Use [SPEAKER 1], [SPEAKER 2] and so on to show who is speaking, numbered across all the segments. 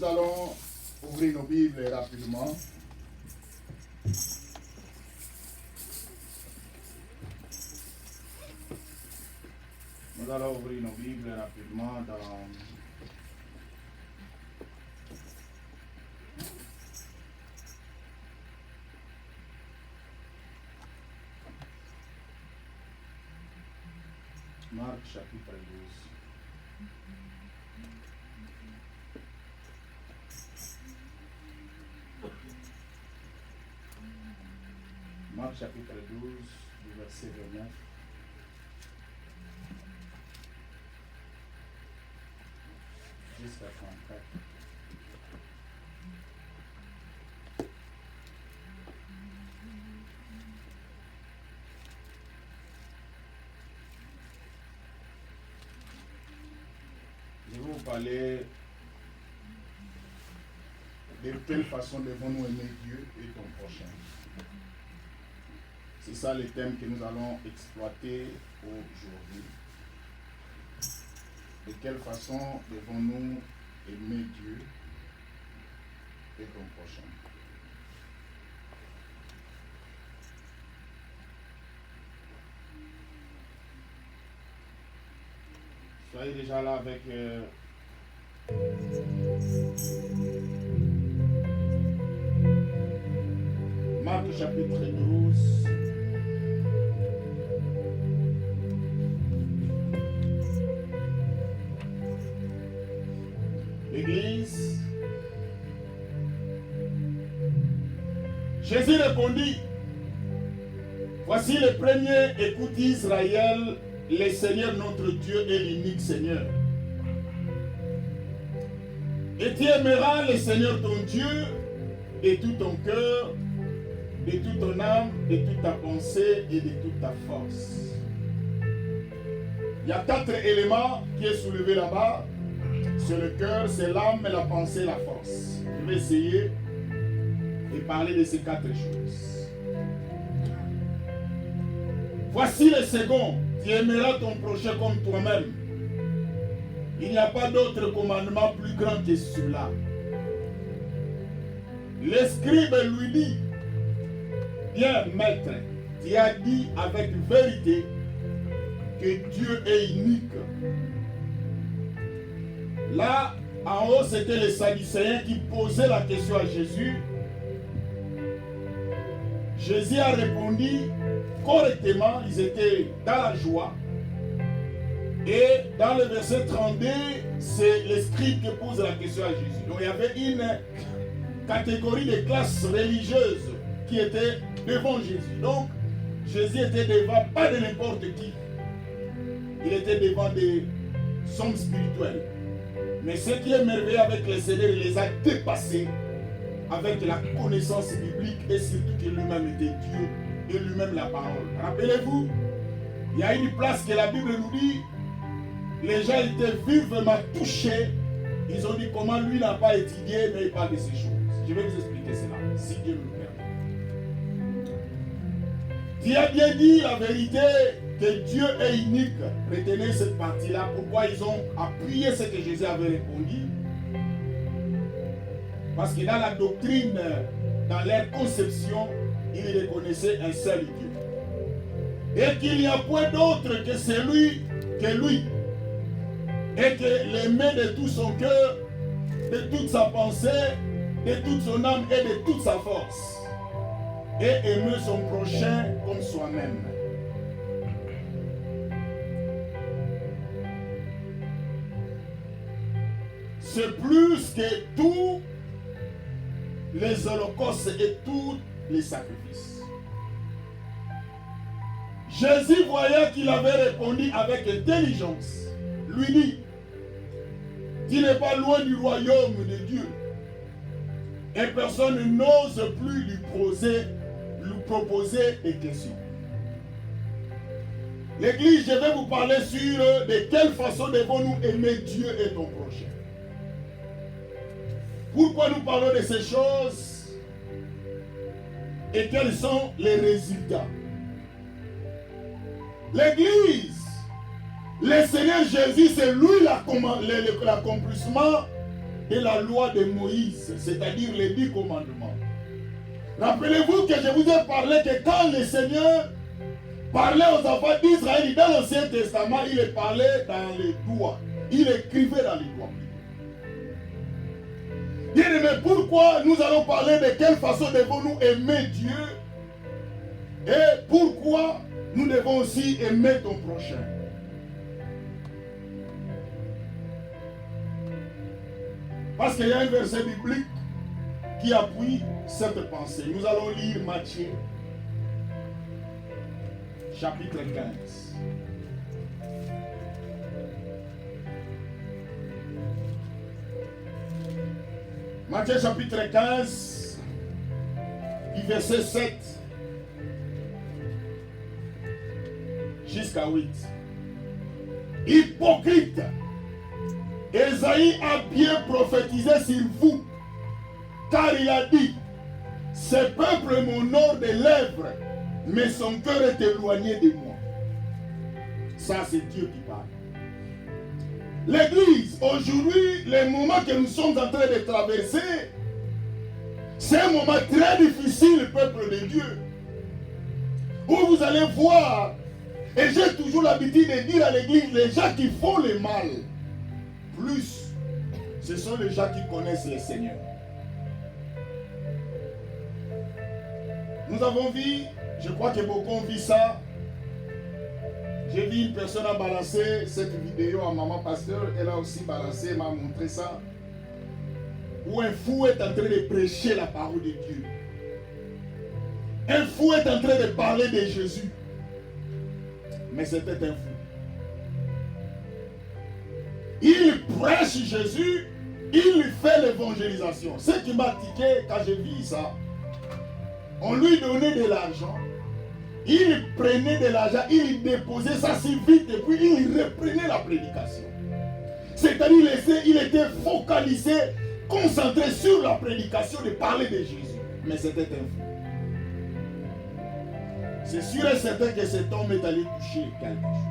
[SPEAKER 1] allons ouvrir nos Bibles rapidement. Nous allons ouvrir nos Bibles rapidement dans Marc chapitre 12. Marc chapitre 12, du verset 29. Jusqu'à 34. Je vais vous parler de quelle façon devons-nous aimer Dieu et ton prochain. C'est ça le thème que nous allons exploiter aujourd'hui. De quelle façon devons-nous aimer Dieu et ton prochain. Soyez déjà là avec Marc chapitre 12. L'Église. Jésus répondit, voici le premier, écoute Israël, le Seigneur notre Dieu est l'unique Seigneur. Et tu aimeras le Seigneur ton Dieu de tout ton cœur, de toute ton âme, de toute ta pensée et de toute ta force. Il y a 4 éléments qui est soulevé là-bas. C'est le cœur, c'est l'âme, la pensée, la force. Je vais essayer de parler de ces 4 choses. Voici le second. Tu aimeras ton prochain comme toi-même. Il n'y a pas d'autre commandement plus grand que cela. Le scribe lui dit, bien maître, tu as dit avec vérité que Dieu est unique. Là, en haut, c'était les Sadducéens qui posaient la question à Jésus. Jésus a répondu correctement, ils étaient dans la joie. Et dans le verset 32, c'est les scribes qui posent la question à Jésus. Donc il y avait une catégorie de classes religieuses qui étaient devant Jésus. Donc Jésus était devant pas de n'importe qui. Il était devant des hommes spirituels. Mais ce qui est merveilleux avec le Seigneur, il les a dépassés avec la connaissance biblique et surtout que lui-même était Dieu et lui-même la parole. Rappelez-vous, il y a une place que la Bible nous dit, les gens étaient vivement touchés. Ils ont dit comment lui n'a pas étudié, mais il parle de ces choses. Je vais vous expliquer cela, si Dieu nous le permet. Tu as bien dit la vérité que Dieu est unique. Retenez cette partie-là. Pourquoi ils ont appuyé ce que Jésus avait répondu? Parce que dans la doctrine, dans leur conception, ils reconnaissaient un seul Dieu. Et qu'il n'y a point d'autre que celui que lui. Et que l'aimer de tout son cœur, de toute sa pensée, de toute son âme et de toute sa force. Et aimer son prochain comme soi-même. C'est plus que tous les holocaustes et tous les sacrifices. Jésus voyait qu'il avait répondu avec intelligence. Lui dit, tu n'es pas loin du royaume de Dieu. Et personne n'ose plus lui proposer des questions. L'Église, je vais vous parler sur de quelle façon devons-nous aimer Dieu et ton prochain. Pourquoi nous parlons de ces choses et quels sont les résultats? L'Église, le Seigneur Jésus, c'est lui l'accomplissement de la loi de Moïse, c'est-à-dire les 10 commandements. Rappelez-vous que je vous ai parlé que quand le Seigneur parlait aux enfants d'Israël, dans l'Ancien Testament, il les parlait dans les doigts. Il écrivait dans les doigts. Bien aimé, pourquoi nous allons parler de quelle façon devons-nous aimer Dieu et pourquoi nous devons aussi aimer ton prochain. Parce qu'il y a un verset biblique qui appuie cette pensée. Nous allons lire Matthieu, chapitre 15. Matthieu chapitre 15, du verset 7 jusqu'à 8. Hypocrite, Ésaïe a bien prophétisé sur vous, car il a dit, ce peuple m'honore des lèvres, mais son cœur est éloigné de moi. Ça, c'est Dieu qui parle. L'église, aujourd'hui, le moment que nous sommes en train de traverser, c'est un moment très difficile, peuple de Dieu, où vous allez voir, et j'ai toujours l'habitude de dire à l'église, les gens qui font le mal, plus, ce sont les gens qui connaissent le Seigneur. Nous avons vu, je crois que beaucoup ont vu ça. J'ai vu une personne a balancé cette vidéo à maman pasteur, elle a aussi balancé, m'a montré ça. Où un fou est en train de prêcher la parole de Dieu. Un fou est en train de parler de Jésus. Mais c'était un fou. Il prêche Jésus, il fait l'évangélisation. Ce qui m'a tiqué quand j'ai vu ça, on lui donnait de l'argent, il prenait de l'argent, il déposait ça si vite et puis il reprenait la prédication. C'est-à-dire il était focalisé, concentré sur la prédication de parler de Jésus. Mais c'était un fou. C'est sûr et certain que cet homme est allé toucher quelque chose.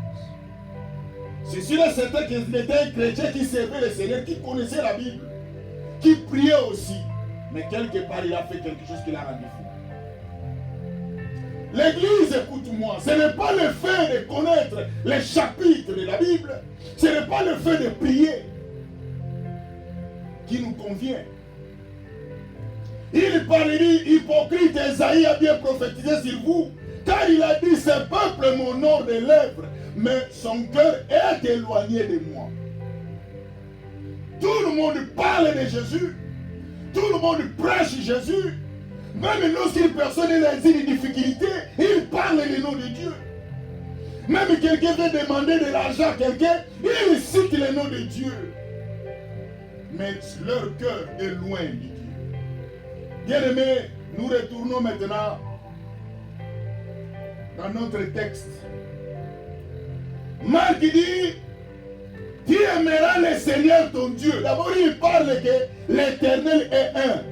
[SPEAKER 1] C'est sûr et certain qu'il était un chrétien qui servait le Seigneur, qui connaissait la Bible, qui priait aussi. Mais quelque part, il a fait quelque chose qui l'a rendu fou. L'église, écoute-moi, ce n'est pas le fait de connaître les chapitres de la Bible, ce n'est pas le fait de prier qui nous convient. Il parlait, hypocrite, Ésaïe a bien prophétisé sur vous, car il a dit, ce peuple m'honore des lèvres, mais son cœur est éloigné de moi. Tout le monde parle de Jésus, tout le monde prêche Jésus. Même lorsqu'une personne est dans une difficulté, il parle le nom de Dieu. Même quelqu'un veut demander de l'argent à quelqu'un, il cite le nom de Dieu. Mais leur cœur est loin de Dieu. Bien aimés, nous retournons maintenant dans notre texte. Marc dit, tu aimeras le Seigneur ton Dieu. D'abord, il parle que l'Éternel est un.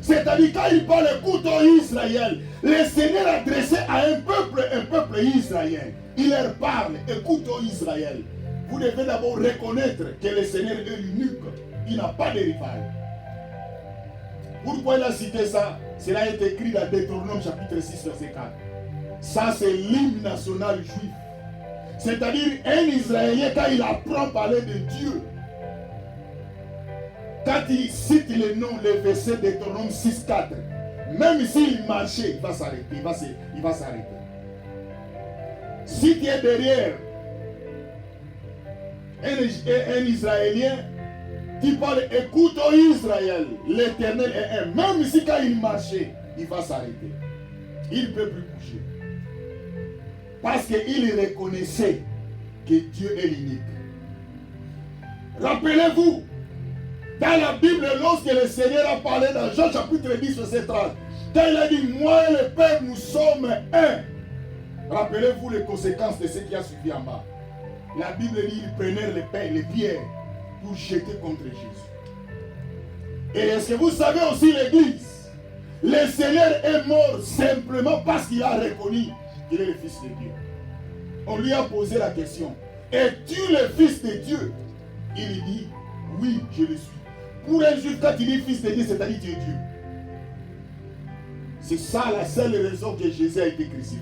[SPEAKER 1] C'est-à-dire, quand il parle, écoute Israël, le Seigneur adressé à un peuple israélien. Il leur parle, écoute Israël. Vous devez d'abord reconnaître que le Seigneur est l'unique. Il n'a pas de rival. Pourquoi il a cité ça? Cela est écrit dans Deutéronome chapitre 6, verset 4. Ça, c'est l'hymne national juif. C'est-à-dire, un Israélien, quand il apprend à parler de Dieu, quand il cite les noms, les versets de Deutéronome 6, 4, même s'il marchait, il va s'arrêter. Il va s'arrêter. Si tu es derrière un Israélien, tu parles, écoute Israël, l'Éternel est un. Même si quand il marchait, il va s'arrêter. Il ne peut plus bouger. Parce qu'il reconnaissait que Dieu est l'unique. Rappelez-vous, dans la Bible, lorsque le Seigneur a parlé dans Jean chapitre 10, verset 30, quand il a dit, moi et le Père, nous sommes un. Rappelez-vous les conséquences de ce qui a suivi en bas. La Bible dit, ils prenaient les pierres pour jeter contre Jésus. Et est-ce que vous savez aussi l'église? Le Seigneur est mort simplement parce qu'il a reconnu qu'il est le Fils de Dieu. On lui a posé la question, es-tu le Fils de Dieu? Il dit, oui, je le suis. Pour un juif, quand il dit fils de Dieu, c'est-à-dire tu es Dieu. C'est ça la seule raison que Jésus a été crucifié.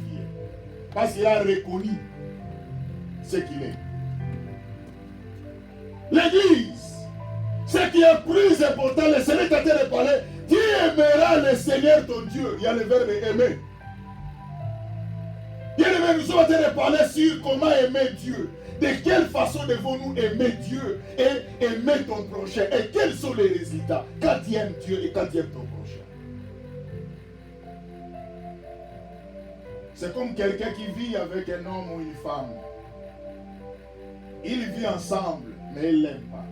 [SPEAKER 1] Parce qu'il a reconnu ce qu'il est. L'Église, ce qui est plus important, le Seigneur t'a dit de parler, tu aimeras le Seigneur ton Dieu. Il y a le verbe aimer. Bien aimé, nous sommes en train de parler sur comment aimer Dieu. De quelle façon devons-nous aimer Dieu et aimer ton prochain? Et quels sont les résultats quand tu aimes Dieu et quand tu aimes ton prochain? C'est comme quelqu'un qui vit avec un homme ou une femme. Ils vivent ensemble, mais ils ne l'aiment pas.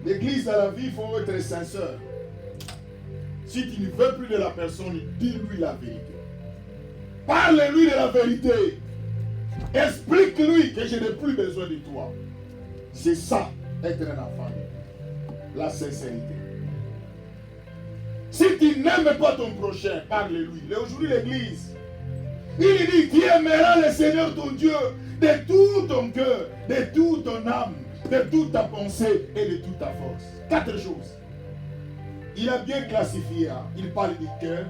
[SPEAKER 1] L'église dans la vie, il faut être sincère. Si tu ne veux plus de la personne, dis-lui la vérité. Parle-lui de la vérité. Explique-lui que je n'ai plus besoin de toi. C'est ça, être un enfant de Dieu. La sincérité. Si tu n'aimes pas ton prochain, parle-lui. Aujourd'hui, l'église, il dit, tu aimeras le Seigneur ton Dieu de tout ton cœur, de toute ton âme, de toute ta pensée et de toute ta force. 4 choses. Il a bien classifié. Hein. Il parle du cœur,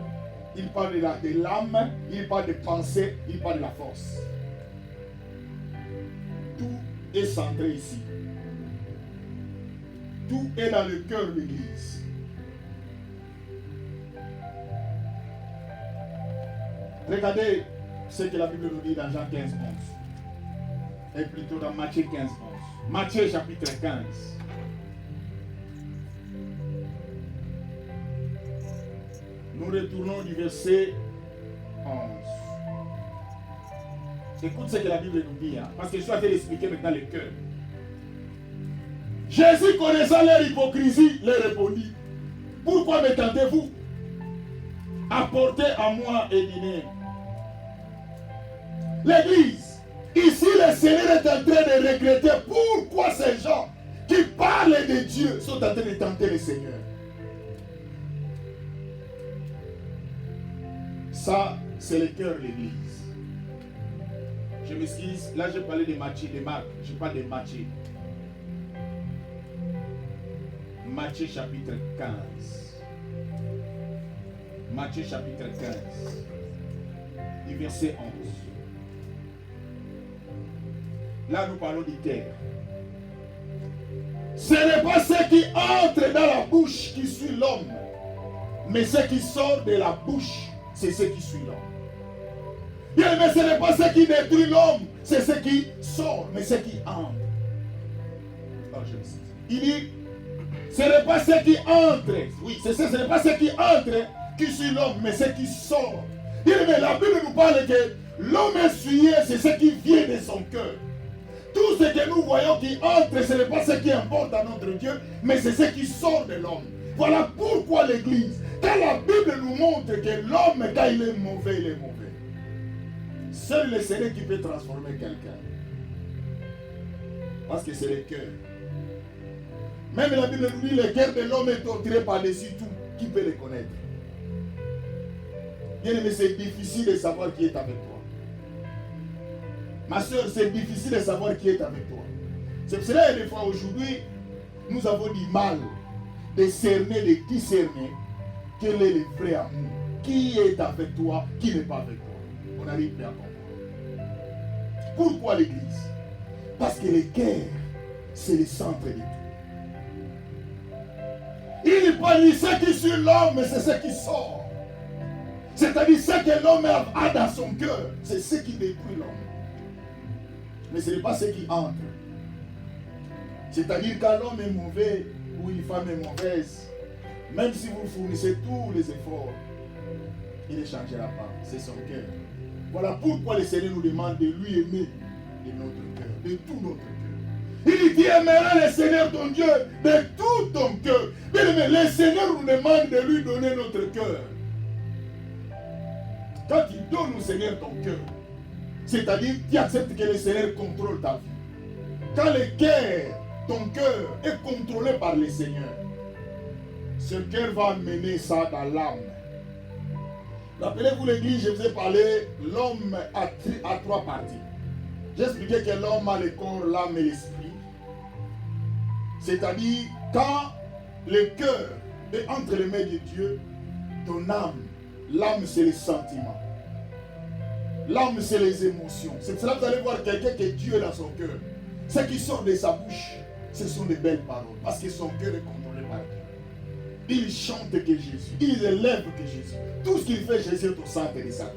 [SPEAKER 1] il parle de l'âme, il parle de pensée, il parle de la force. Tout est centré ici. Tout est dans le cœur de l'église. Regardez ce que la Bible nous dit dans Jean 15, 11. Et plutôt dans Matthieu 15, 11. Matthieu chapitre 15. Nous retournons du verset 11. Écoute ce que la Bible nous dit, hein, parce que je suis en train d'expliquer maintenant le cœur. Jésus, connaissant leur hypocrisie, leur répondit, pourquoi me tentez-vous? Apportez à moi et dîner. L'église, ici le Seigneur est en train de regretter pourquoi ces gens qui parlent de Dieu sont en train de tenter le Seigneur. Ça, c'est le cœur de l'église. Je m'excuse, là j'ai parlé de Matthieu, de Marc, je parle de Matthieu. Matthieu chapitre 15. Matthieu chapitre 15, du verset 11. Là nous parlons du cœur. Ce n'est pas ce qui entre dans la bouche qui suit l'homme, mais ce qui sort de la bouche, c'est ce qui suit l'homme. Bien, mais ce n'est pas ce qui détruit l'homme, c'est ce qui sort, mais ce qui entre. Oh, il dit, ce n'est pas ce qui entre, oui, ce n'est pas ce qui entre qui suit l'homme, mais ce qui sort. Bien, mais la Bible nous parle que l'homme essuyé, c'est ce qui vient de son cœur. Tout ce que nous voyons qui entre, ce n'est pas ce qui importe à notre Dieu, mais c'est ce qui sort de l'homme. Voilà pourquoi l'Église, quand la Bible nous montre que l'homme, quand il est mauvais, il est mauvais. Seul le Seigneur qui peut transformer quelqu'un. Parce que c'est le cœur. Même la Bible nous dit, le cœur de l'homme est torturé par-dessus tout. Qui peut le connaître? Bien aimé, c'est difficile de savoir qui est avec toi. Ma soeur, c'est difficile de savoir qui est avec toi. C'est pour cela que des fois aujourd'hui, nous avons du mal de cerner, de discerner quel est le vrai amour. Qui est avec toi, qui n'est pas avec toi. On n'arrive plus à comprendre. Pourquoi l'Église? Parce que le cœur, c'est le centre de tout. Il n'est pas ni ce qui suit l'homme, mais c'est ce qui sort. C'est-à-dire ce que l'homme a dans son cœur, c'est ce qui détruit l'homme. Mais ce n'est pas ce qui entre. C'est-à-dire quand l'homme est mauvais ou une femme est mauvaise, même si vous fournissez tous les efforts, il ne changera pas. C'est son cœur. Voilà pourquoi le Seigneur nous demande de lui aimer de notre cœur, de tout notre cœur. Il dit, tu aimeras le Seigneur ton Dieu de tout ton cœur. Mais le Seigneur nous demande de lui donner notre cœur. Quand tu donnes au Seigneur ton cœur, c'est-à-dire tu acceptes que le Seigneur contrôle ta vie. Quand le cœur, ton cœur est contrôlé par le Seigneur, ce cœur va amener ça dans l'âme. Rappelez-vous l'église, je vous ai parlé, l'homme a 3 parties. J'ai expliqué que l'homme a le corps, l'âme et l'esprit. C'est-à-dire, quand le cœur est entre les mains de Dieu, ton âme, l'âme c'est les sentiments. L'âme c'est les émotions. C'est pour cela que vous allez voir quelqu'un qui est Dieu dans son cœur. Ce qui sort de sa bouche, ce sont des belles paroles. Parce que son cœur est contrôlé par Dieu. Il chante que Jésus. Il élève que Jésus. Tout ce qu'il fait, Jésus est au centre de sa vie.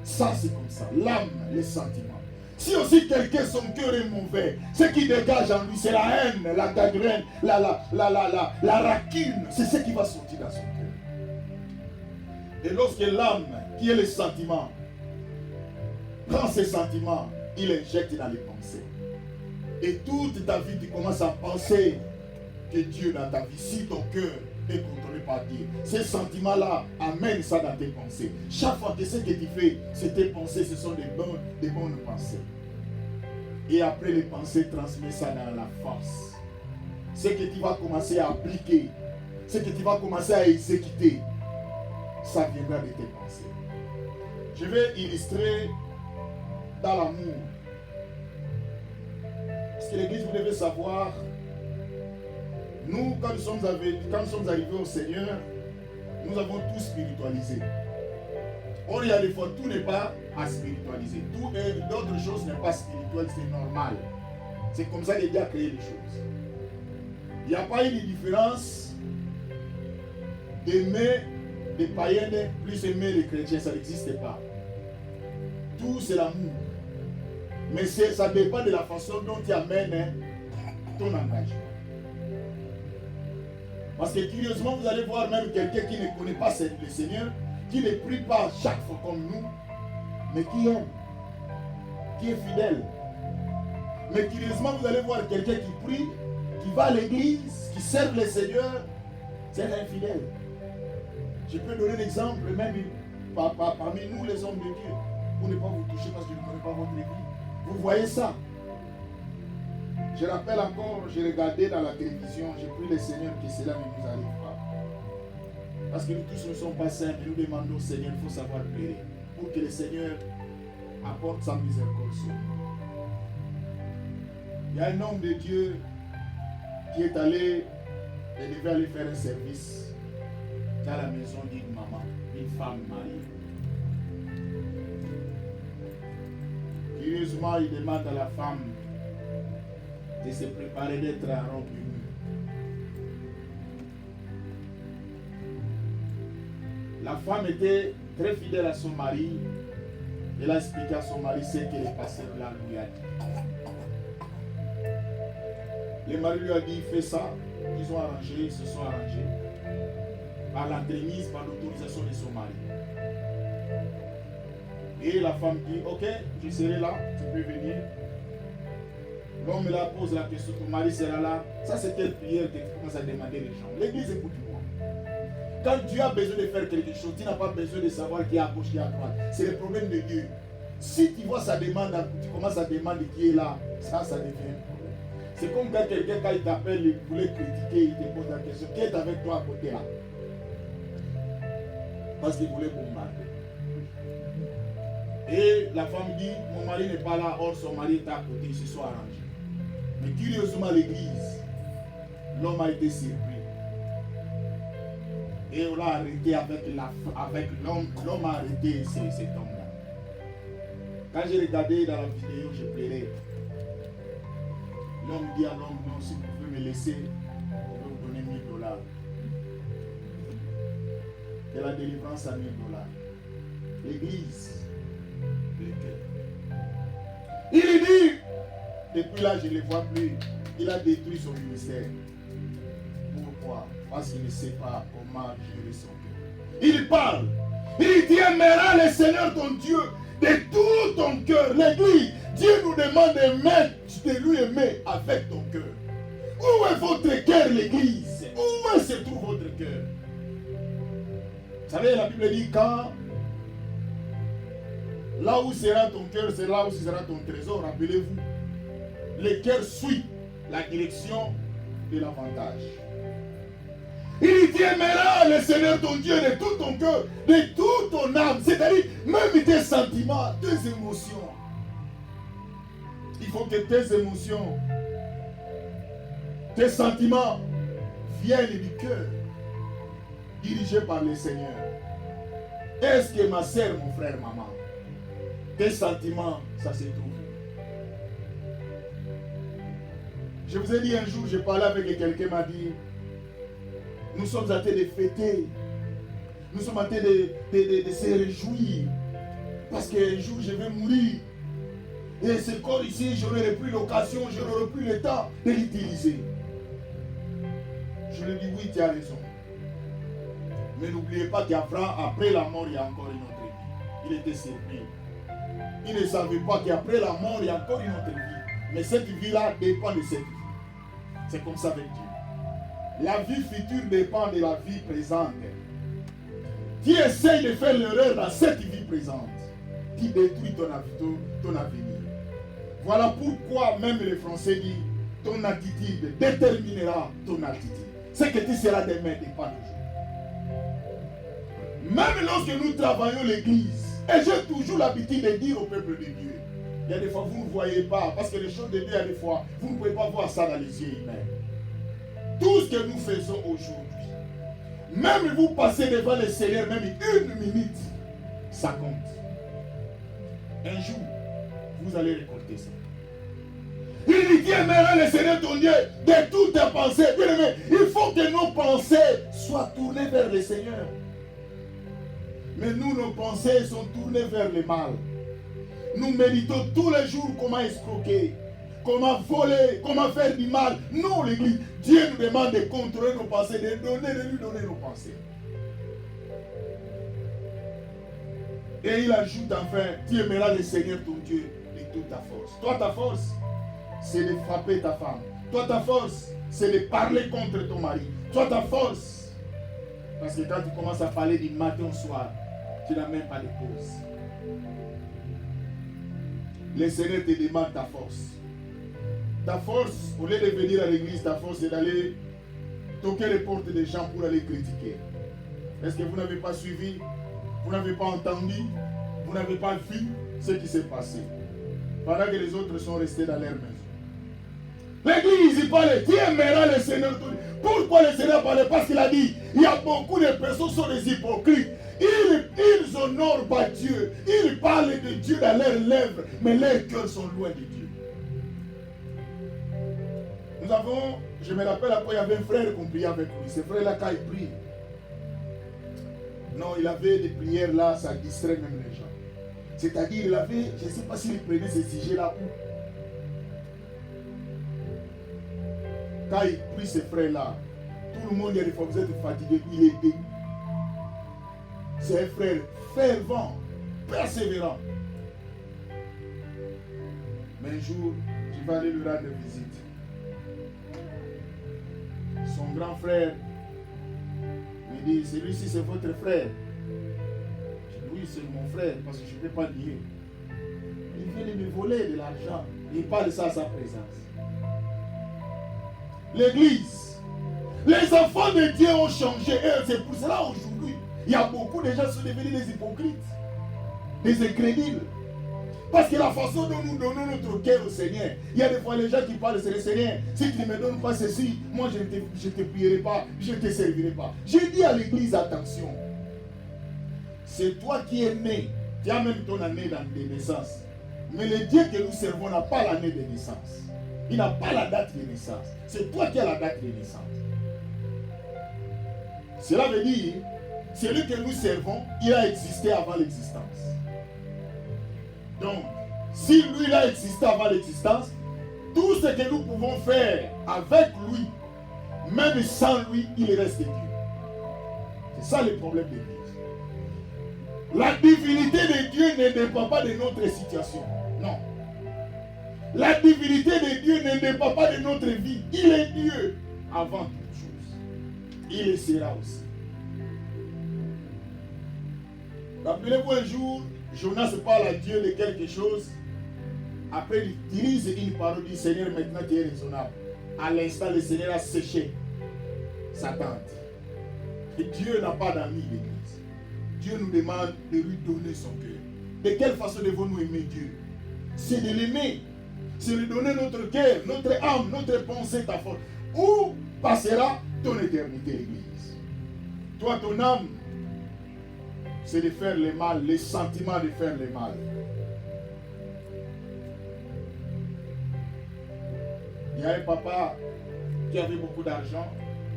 [SPEAKER 1] Ça c'est comme ça. L'âme, les sentiments. Si aussi quelqu'un, son cœur est mauvais, ce qui dégage en lui, c'est la haine, la gangrène, la rancune. C'est ce qui va sortir dans son cœur. Et lorsque l'âme, qui est le sentiment, prend ces sentiments, il injecte dans les pensées. Et toute ta vie, tu commences à penser que Dieu est dans ta vie. Si ton cœur est contrôlé par Dieu, ces sentiments-là amènent ça dans tes pensées. Chaque fois que ce que tu fais, c'est tes pensées, ce sont des bonnes pensées. Et après les pensées, transmets ça dans la force. Ce que tu vas commencer à appliquer, ce que tu vas commencer à exécuter, ça viendra de tes pensées. Je vais illustrer dans l'amour. Parce que l'église, vous devez savoir, nous, quand nous sommes arrivés au Seigneur, nous avons tout spiritualisé. Or, il y a des fois, tout n'est pas à spiritualiser. D'autres choses n'est pas spirituel, c'est normal. C'est comme ça que Dieu a créé les choses. Il n'y a pas eu de différence d'aimer les païens plus aimer les chrétiens, ça n'existe pas. Tout c'est l'amour. Mais ça dépend de la façon dont tu amènes ton engagement. Parce que curieusement, vous allez voir même quelqu'un qui ne connaît pas le Seigneur, qui ne prie pas chaque fois comme nous, mais qui aime, qui est fidèle. Mais curieusement, vous allez voir quelqu'un qui prie, qui va à l'église, qui sert le Seigneur, c'est un infidèle. Je peux donner l'exemple même parmi nous les hommes de Dieu, pour ne pas vous toucher parce que je ne connais pas votre vie. Vous voyez ça. Je rappelle encore, j'ai regardé dans la télévision, j'ai pris le Seigneur que cela ne nous arrive pas. Parce que nous tous ne sommes pas saints, mais nous demandons au Seigneur, il faut savoir prier pour que le Seigneur apporte sa miséricorde sur nous. Il y a un homme de Dieu qui est allé, il devait aller faire un service dans la maison d'une maman, une femme mariée. Curieusement, il demande à la femme de se préparer d'être en robe unie. La femme était très fidèle à son mari. Elle a expliqué à son mari ce que le pasteur là lui a dit. Le mari lui a dit, fais ça. Ils ont arrangé, ils se sont arrangés. Par l'entremise, par l'autorisation de son mari. Et la femme dit, ok, je serai là, tu peux venir. L'homme là pose la question, ton mari sera là. Ça c'est quelle prière que tu commences à demander les gens. L'église est pour tout le monde. Quand Dieu a besoin de faire quelque chose, tu n'as pas besoin de savoir qui est à gauche, qui est à droite. C'est le problème de Dieu. Si tu vois sa demande, tu commences à demander qui est là, ça devient un problème. C'est comme quand quelqu'un, quand il t'appelle, il voulait critiquer, il te pose la question, qui est avec toi à côté là? Parce qu'il voulait bombarder. Et la femme dit, mon mari n'est pas là, or son mari est à côté, ils se sont arrangés. Mais curieusement, l'église, l'homme a été surpris. Et on l'a arrêté avec l'homme. L'homme a arrêté cet homme-là. Quand j'ai regardé dans la vidéo, j'ai pleuré. L'homme dit à l'homme, non, si vous pouvez me laisser, je vais vous donner $1000. Et la délivrance à $1000. L'église, le cœur. Il dit, depuis là, je ne le vois plus. Il a détruit son ministère. Pourquoi? Parce qu'il ne sait pas comment gérer son cœur. Il parle. Il dit, tu aimeras le Seigneur ton Dieu de tout ton cœur. L'église, Dieu nous demande de lui aimer avec ton cœur. Où est votre cœur, l'église? Où se trouve votre cœur? Vous savez, la Bible dit quand là où sera ton cœur, c'est là où sera ton trésor. Rappelez-vous, le cœur suit la direction de l'avantage. Il dit, aimeras le Seigneur ton Dieu de tout ton cœur, de toute ton âme, c'est-à-dire même tes sentiments, tes émotions. Il faut que tes émotions Tes sentiments viennent du cœur, dirigés par le Seigneur. Est-ce que ma soeur, mon frère, maman, tes sentiments, ça se trouve? Je vous ai dit un jour, je parlais avec quelqu'un, m'a dit, nous sommes en train de fêter, nous sommes en train de se réjouir, parce qu'un jour je vais mourir. Et ce corps ici, je n'aurai plus l'occasion, je n'aurai plus le temps de l'utiliser. Je lui dis, oui, tu as raison. Mais n'oubliez pas qu'Abraham, après la mort, il y a encore une autre vie. Il était surpris. Il ne savait pas qu'après la mort, il y a encore une autre vie. Mais cette vie-là dépend de cette vie. C'est comme ça avec Dieu. La vie future dépend de la vie présente. Tu essaies de faire l'erreur dans cette vie présente, qui détruit ton avenir. Voilà pourquoi même les Français disent, ton attitude déterminera ton attitude. Ce que tu seras demain dépend toujours. Même lorsque nous travaillons l'église, et j'ai toujours l'habitude de dire au peuple de Dieu, il y a des fois vous ne voyez pas, parce que les choses de Dieu, il y a des fois, vous ne pouvez pas voir ça dans les yeux humains. Tout ce que nous faisons aujourd'hui, même vous passez devant le Seigneur, même une minute, ça compte. Un jour, vous allez récolter ça. Il dit, Dieu aimerait le Seigneur ton Dieu de toutes tes pensées. Bien aimé, il faut que nos pensées soient tournées vers le Seigneur. Mais nous, nos pensées sont tournées vers le mal. Nous méditons tous les jours comment escroquer, comment voler, comment faire du mal. Nous, l'Église, Dieu nous demande de contrôler nos pensées, de lui donner nos pensées. Et il ajoute enfin, tu aimeras le Seigneur ton Dieu de toute ta force. Toi, ta force, c'est de frapper ta femme. Toi, ta force, c'est de parler contre ton mari. Toi, ta force, parce que quand tu commences à parler du matin au soir, tu n'as même pas de pause. Le Seigneur te demande ta force. Ta force, au lieu de venir à l'église, ta force, c'est d'aller toquer les portes des gens pour aller critiquer. Est-ce que vous n'avez pas suivi? Vous n'avez pas entendu? Vous n'avez pas vu ce qui s'est passé? Pendant que les autres sont restés dans leur maison. L'église, il parlait, tu aimeras le Seigneur. Pourquoi le Seigneur parlait? Parce qu'il a dit, il y a beaucoup de personnes qui sont des hypocrites. Ils honorent pas Dieu. Ils parlent de Dieu dans leurs lèvres, mais leurs cœurs sont loin de Dieu. Nous avons, je me rappelle après, il y avait un frère qu'on priait avec lui. Ce frère-là, quand il prie, non, il avait des prières là, ça distrait même les gens. C'est-à-dire, il avait, je ne sais pas s'il prenait ce sujet-là où. Quand il prie ce frère-là, tout le monde, il y a des fois, vous êtes fatigué, il est dégoûté. C'est un frère fervent, persévérant. Mais un jour, je vais aller lui rendre visite. Son grand frère me dit, celui-ci c'est votre frère. Je dis, oui, c'est mon frère, parce que je ne peux pas nier. Il vient de me voler de l'argent. Il parle de ça à sa présence. L'église, les enfants de Dieu ont changé. Et c'est pour cela aujourd'hui, il y a beaucoup de gens qui sont devenus des hypocrites, des incrédules. Parce que la façon dont nous donnons notre cœur au Seigneur, il y a des fois les gens qui parlent, c'est le Seigneur, si tu ne me donnes pas ceci, moi je ne te prierai pas, je ne te servirai pas. J'ai dit à l'église, attention, c'est toi qui es né, tu as même ton année de naissance. Mais le Dieu que nous servons n'a pas l'année de naissance. Il n'a pas la date de naissance. C'est toi qui as la date de naissance. Cela veut dire, celui que nous servons, il a existé avant l'existence. Donc, si lui il a existé avant l'existence, tout ce que nous pouvons faire avec lui, même sans lui, il reste Dieu. C'est ça le problème de l'Église. La divinité de Dieu ne dépend pas de notre situation. Non. La divinité de Dieu ne dépend pas de notre vie. Il est Dieu avant toute chose. Il le sera aussi. Rappelez-vous un jour, Jonas parle à Dieu de quelque chose. Après, il utilise une parole du Seigneur, maintenant tu es raisonnable. À l'instant, le Seigneur a séché sa tente. Et Dieu n'a pas d'amis, l'Église. Dieu nous demande de lui donner son cœur. De quelle façon devons-nous aimer Dieu? C'est de l'aimer. C'est lui donner notre cœur, notre âme, notre pensée, ta force. Où passera ton éternité, l'Église? Toi, ton âme, c'est de faire le mal, les sentiments de faire le mal. Il y a un papa qui avait beaucoup d'argent,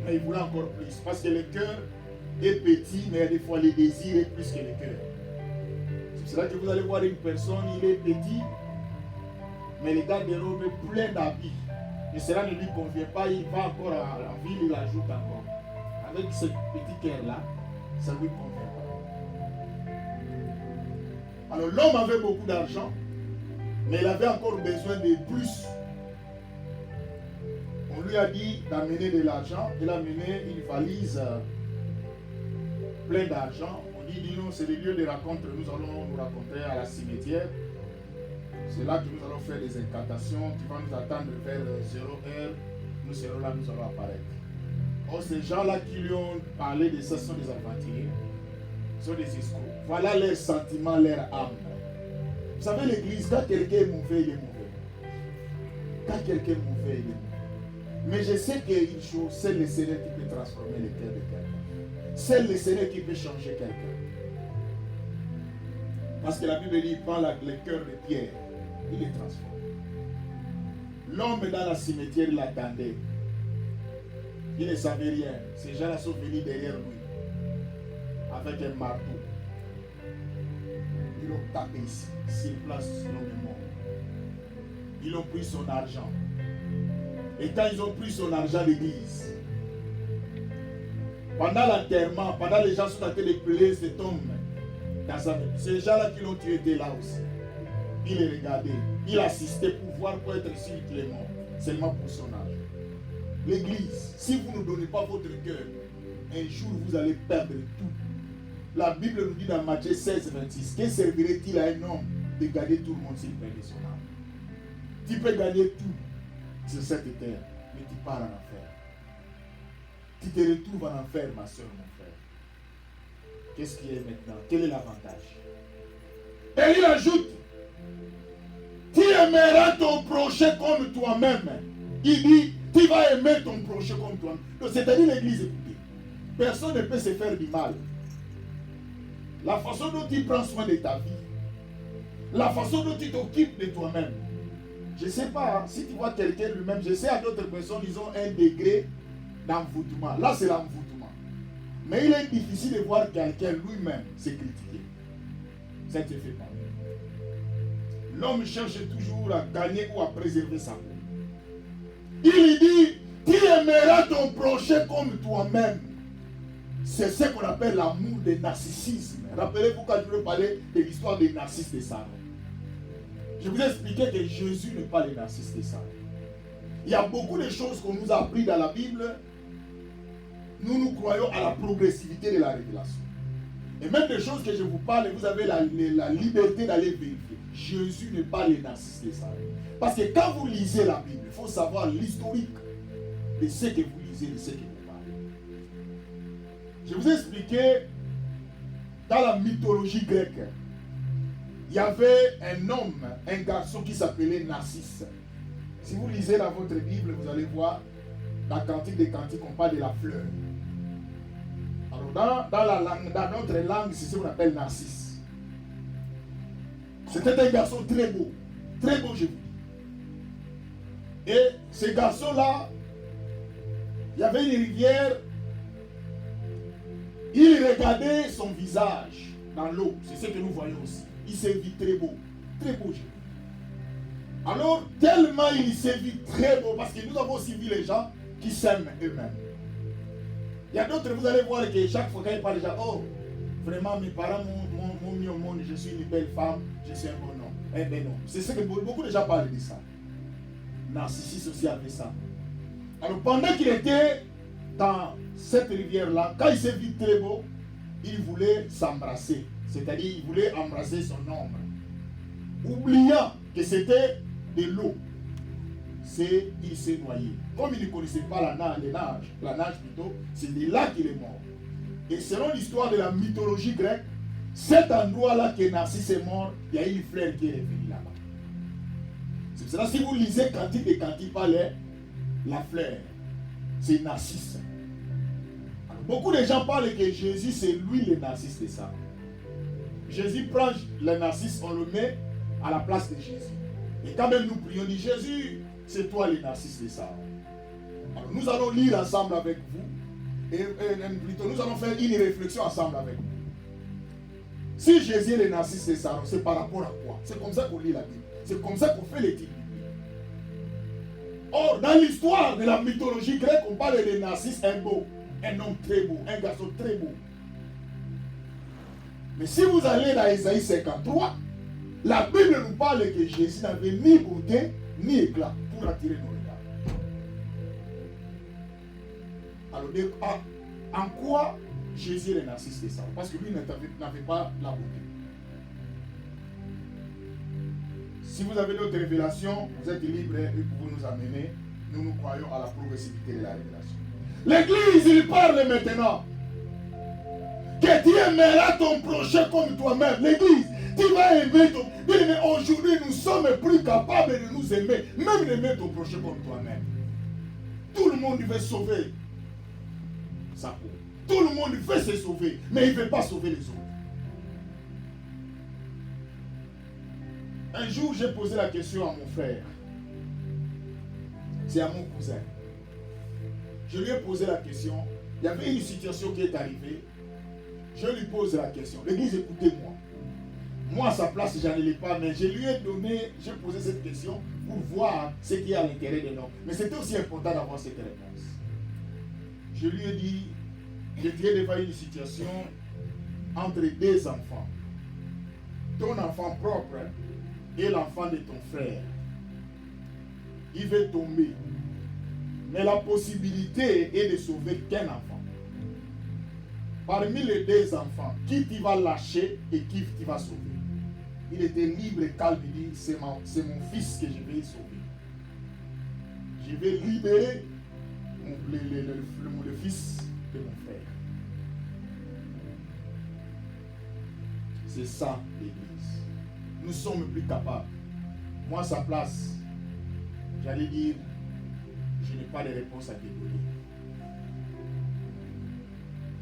[SPEAKER 1] mais il voulait encore plus. Parce que le cœur est petit, mais des fois les désirs est plus que le cœur. C'est là que vous allez voir une personne, il est petit, mais le gars de robe est plein d'habits. Mais cela ne lui convient pas, il va encore à la ville, il ajoute encore. Avec ce petit cœur-là, ça ne lui convient pas. Alors l'homme avait beaucoup d'argent, mais il avait encore besoin de plus. On lui a dit d'amener de l'argent, il a amené une valise pleine d'argent. On dit, dis-nous, c'est le lieu de rencontre, nous allons nous rencontrer à la cimetière. C'est là que nous allons faire des incantations. Tu vas nous attendre vers 0h. Nous serons là, nous allons apparaître. Or, ces gens-là qui lui ont parlé de ça sont des aventuriers. Ce sont des escrocs. Voilà leurs sentiments, leur âme. Vous savez, l'église, quand quelqu'un est mauvais, il est mauvais. Quand quelqu'un est mauvais, il est mauvais. Mais je sais qu'une chose, c'est le Seigneur qui peut transformer le cœur de quelqu'un. C'est le Seigneur qui peut changer quelqu'un. Parce que la Bible dit, il prend le cœur de Pierre. Il est transformé. L'homme dans la cimetière, il attendait. Il ne savait rien. Ces gens-là sont venus derrière lui. Avec un marteau. Ils l'ont tapé ici. Sur place, l'homme est mort. Ils ont pris son argent. Et quand ils ont pris son argent d'église, pendant l'enterrement, pendant les gens sont en train de pleurer cet homme, ces gens-là qui l'ont tué étaient là aussi. Il les regardait, il assistait pour voir, pour être sûr qu'il est mort, seulement pour son âge. L'église, si vous ne donnez pas votre cœur, un jour vous allez perdre tout. La Bible nous dit dans Matthieu 16, 26, que servirait-il à un homme de gagner tout le monde s'il perdait son âme? Tu peux gagner tout sur cette terre, mais tu pars en enfer. Tu te retrouves en enfer, ma soeur, mon frère. Qu'est-ce qui est maintenant? Quel est l'avantage? Et il ajoute, tu aimeras ton prochain comme toi-même. Il dit, tu vas aimer ton prochain comme toi-même. Donc, c'est-à-dire l'église, écoutez, personne ne peut se faire du mal. La façon dont tu prends soin de ta vie, la façon dont tu t'occupes de toi-même. Je ne sais pas, hein, si tu vois quelqu'un lui-même, je sais à d'autres personnes, ils ont un degré d'envoûtement. Là, c'est l'envoûtement. Mais il est difficile de voir quelqu'un lui-même se critiquer. Ça te fait pas. L'homme cherche toujours à gagner ou à préserver sa peau. Il dit, tu aimeras ton prochain comme toi-même. C'est ce qu'on appelle l'amour de narcissisme. Rappelez-vous quand je veux parler de l'histoire des narcisses de Sarah. Je vous ai expliqué que Jésus n'est pas le narcisse de Sarah. Il y a beaucoup de choses qu'on nous a appris dans la Bible. Nous croyons à la progressivité de la révélation. Et même des choses que je vous parle, vous avez la liberté d'aller vérifier. Jésus n'est pas le narcisse de Sarah. Parce que quand vous lisez la Bible, il faut savoir l'historique de ce que vous lisez, de ce que vous parlez. Je vous ai expliqué, dans la mythologie grecque, il y avait un homme, un garçon qui s'appelait Narcisse. Si vous lisez dans votre Bible, vous allez voir, dans Cantique des Cantiques, on parle de la fleur. Alors, dans notre langue, c'est ce qu'on appelle Narcisse. C'était un garçon très beau, je vous dis. Et ce garçon-là, il y avait une rivière, il regardait son visage dans l'eau, c'est ce que nous voyons aussi. Il s'est vu très beau, je vous dis. Alors, tellement il s'est vu très beau, parce que nous avons aussi vu les gens qui s'aiment eux-mêmes. Il y a d'autres, vous allez voir que chaque fois qu'ils parlent déjà, oh, vraiment mes parents m'ont mis au monde, je suis une belle femme, je suis un bon homme. Eh bien non, c'est ce que beaucoup de gens parlent de ça. Narcissus aussi avait ça. Alors pendant qu'il était dans cette rivière-là, quand il s'est vu très beau, il voulait s'embrasser. C'est-à-dire, il voulait embrasser son ombre. Oubliant que c'était de l'eau. Il s'est noyé. Comme il ne connaissait pas la nage plutôt, c'est de là qu'il est mort. Et selon l'histoire de la mythologie grecque, cet endroit-là que Narcisse est mort, il y a une fleur qui est revenue là-bas. C'est pour cela, si vous lisez Cantique des Cantiques, la fleur. C'est Narcisse. Alors, beaucoup de gens parlent que Jésus, c'est lui le Narcisse de ça. Jésus prend le Narcisse, on le met à la place de Jésus. Et quand même nous prions, on dit Jésus, c'est toi le Narcisse de ça. Alors nous allons lire ensemble avec vous. Et plutôt, nous allons faire une réflexion ensemble avec vous. Si Jésus est le Narcisse de ça, c'est par rapport à quoi? C'est comme ça qu'on lit la Bible. C'est comme ça qu'on fait l'étude biblique. Or, dans l'histoire de la mythologie grecque, on parle de Narcisse, un beau, un homme très beau, un garçon très beau. Mais si vous allez dans Ésaïe 53, la Bible nous parle que Jésus n'avait ni beauté, ni éclat pour attirer nos regards. Alors, en quoi Jésus est le Narcisse de ça? Parce que lui n'avait pas la beauté. Si vous avez d'autres révélations, vous êtes libre et vous nous amener. Nous croyons à la progressivité de la révélation. L'Église, il parle maintenant. Que tu aimeras ton prochain comme toi-même. L'Église, tu vas aimer ton... Mais aujourd'hui, nous sommes plus capables de nous aimer. Même d'aimer ton prochain comme toi-même. Tout le monde veut sauver sa peau. Tout le monde veut se sauver, mais il ne veut pas sauver les autres. Un jour, j'ai posé la question à mon frère. C'est à mon cousin. Je lui ai posé la question. Il y avait une situation qui est arrivée. Je lui pose la question. L'église, écoutez-moi. Moi, à sa place, je n'en ai pas, mais je lui ai donné, j'ai posé cette question pour voir ce qui est à l'intérieur de l'homme. Mais c'était aussi important d'avoir cette réponse. Je lui ai dit, j'étais devant une situation entre deux enfants. Ton enfant propre et l'enfant de ton frère. Il veut tomber. Mais la possibilité est de sauver qu'un enfant. Parmi les deux enfants, qui tu vas lâcher et qui tu vas sauver? Il était libre et calme, il dit, c'est mon fils que je vais sauver. Je vais libérer le fils de mon frère. C'est ça l'Église. Nous sommes plus capables. Moi, à sa place, j'allais dire, je n'ai pas de réponse à te donner.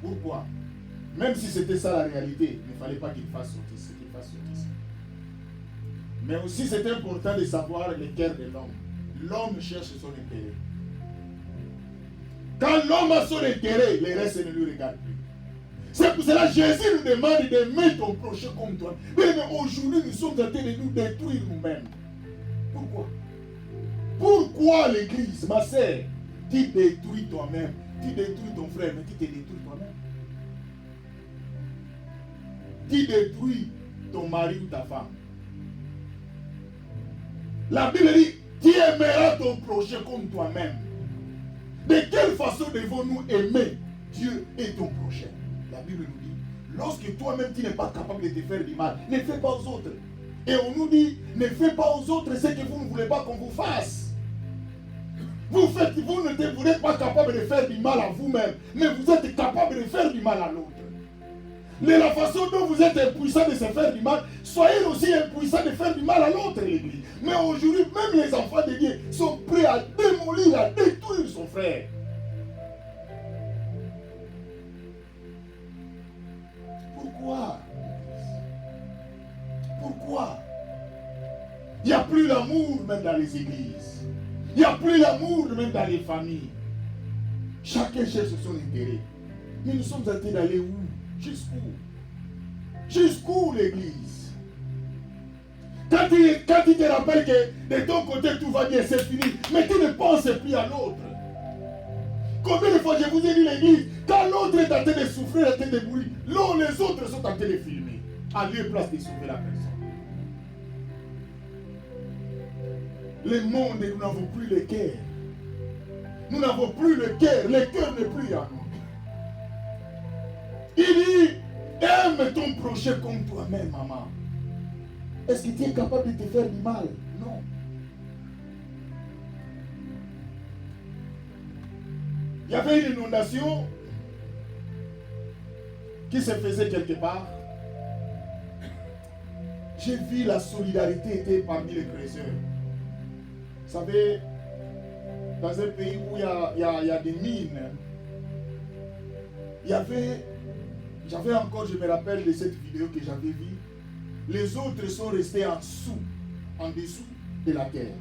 [SPEAKER 1] Pourquoi? Même si c'était ça la réalité, il ne fallait pas qu'il fasse sortir ça. Mais aussi c'est important de savoir le cœur de l'homme. L'homme cherche son intérêt. Quand l'homme a son intérêt, le reste ne lui regarde plus. C'est pour cela que Jésus nous demande d'aimer ton prochain comme toi. Mais aujourd'hui, nous sommes en train de nous détruire nous-mêmes. Pourquoi? Pourquoi l'Église, ma sœur, tu détruis toi-même? Tu détruis ton frère, mais tu te détruis toi-même. Tu détruis ton mari ou ta femme. La Bible dit, tu aimeras ton prochain comme toi-même. De quelle façon devons-nous aimer Dieu et ton prochain? La Bible nous dit, lorsque toi-même tu n'es pas capable de te faire du mal, ne fais pas aux autres. Et on nous dit, ne fais pas aux autres ce que vous ne voulez pas qu'on vous fasse. Vous n'êtes pas capable de faire du mal à vous-même, mais vous êtes capable de faire du mal à l'autre. De la façon dont vous êtes impuissant de se faire du mal, soyez aussi impuissant de faire du mal à l'autre, l'Église. Mais aujourd'hui, même les enfants de Dieu sont prêts à démolir, à détruire son frère. Pourquoi? Pourquoi? Il n'y a plus l'amour même dans les églises. Il n'y a plus l'amour même dans les familles. Chacun cherche son intérêt. Mais nous sommes en train d'aller où? Jusqu'où? Jusqu'où l'Église? Quand tu te rappelles que de ton côté tout va bien, c'est fini, mais tu ne penses plus à l'autre. Combien de fois je vous ai dit l'Église, quand l'autre est en train de souffrir, en train de mourir, les autres sont en train de filmer, à lieu et place de sauver la personne. Le monde, nous n'avons plus le cœur. Nous n'avons plus le cœur n'est plus à nous. Il dit, aime ton prochain comme toi-même, maman. Est-ce que tu es capable de te faire du mal? Non. Il y avait une inondation qui se faisait quelque part. J'ai vu la solidarité était parmi les chrétiens. Vous savez, dans un pays où il y a des mines, j'avais encore, je me rappelle de cette vidéo que j'avais vue, les autres sont restés en dessous de la terre.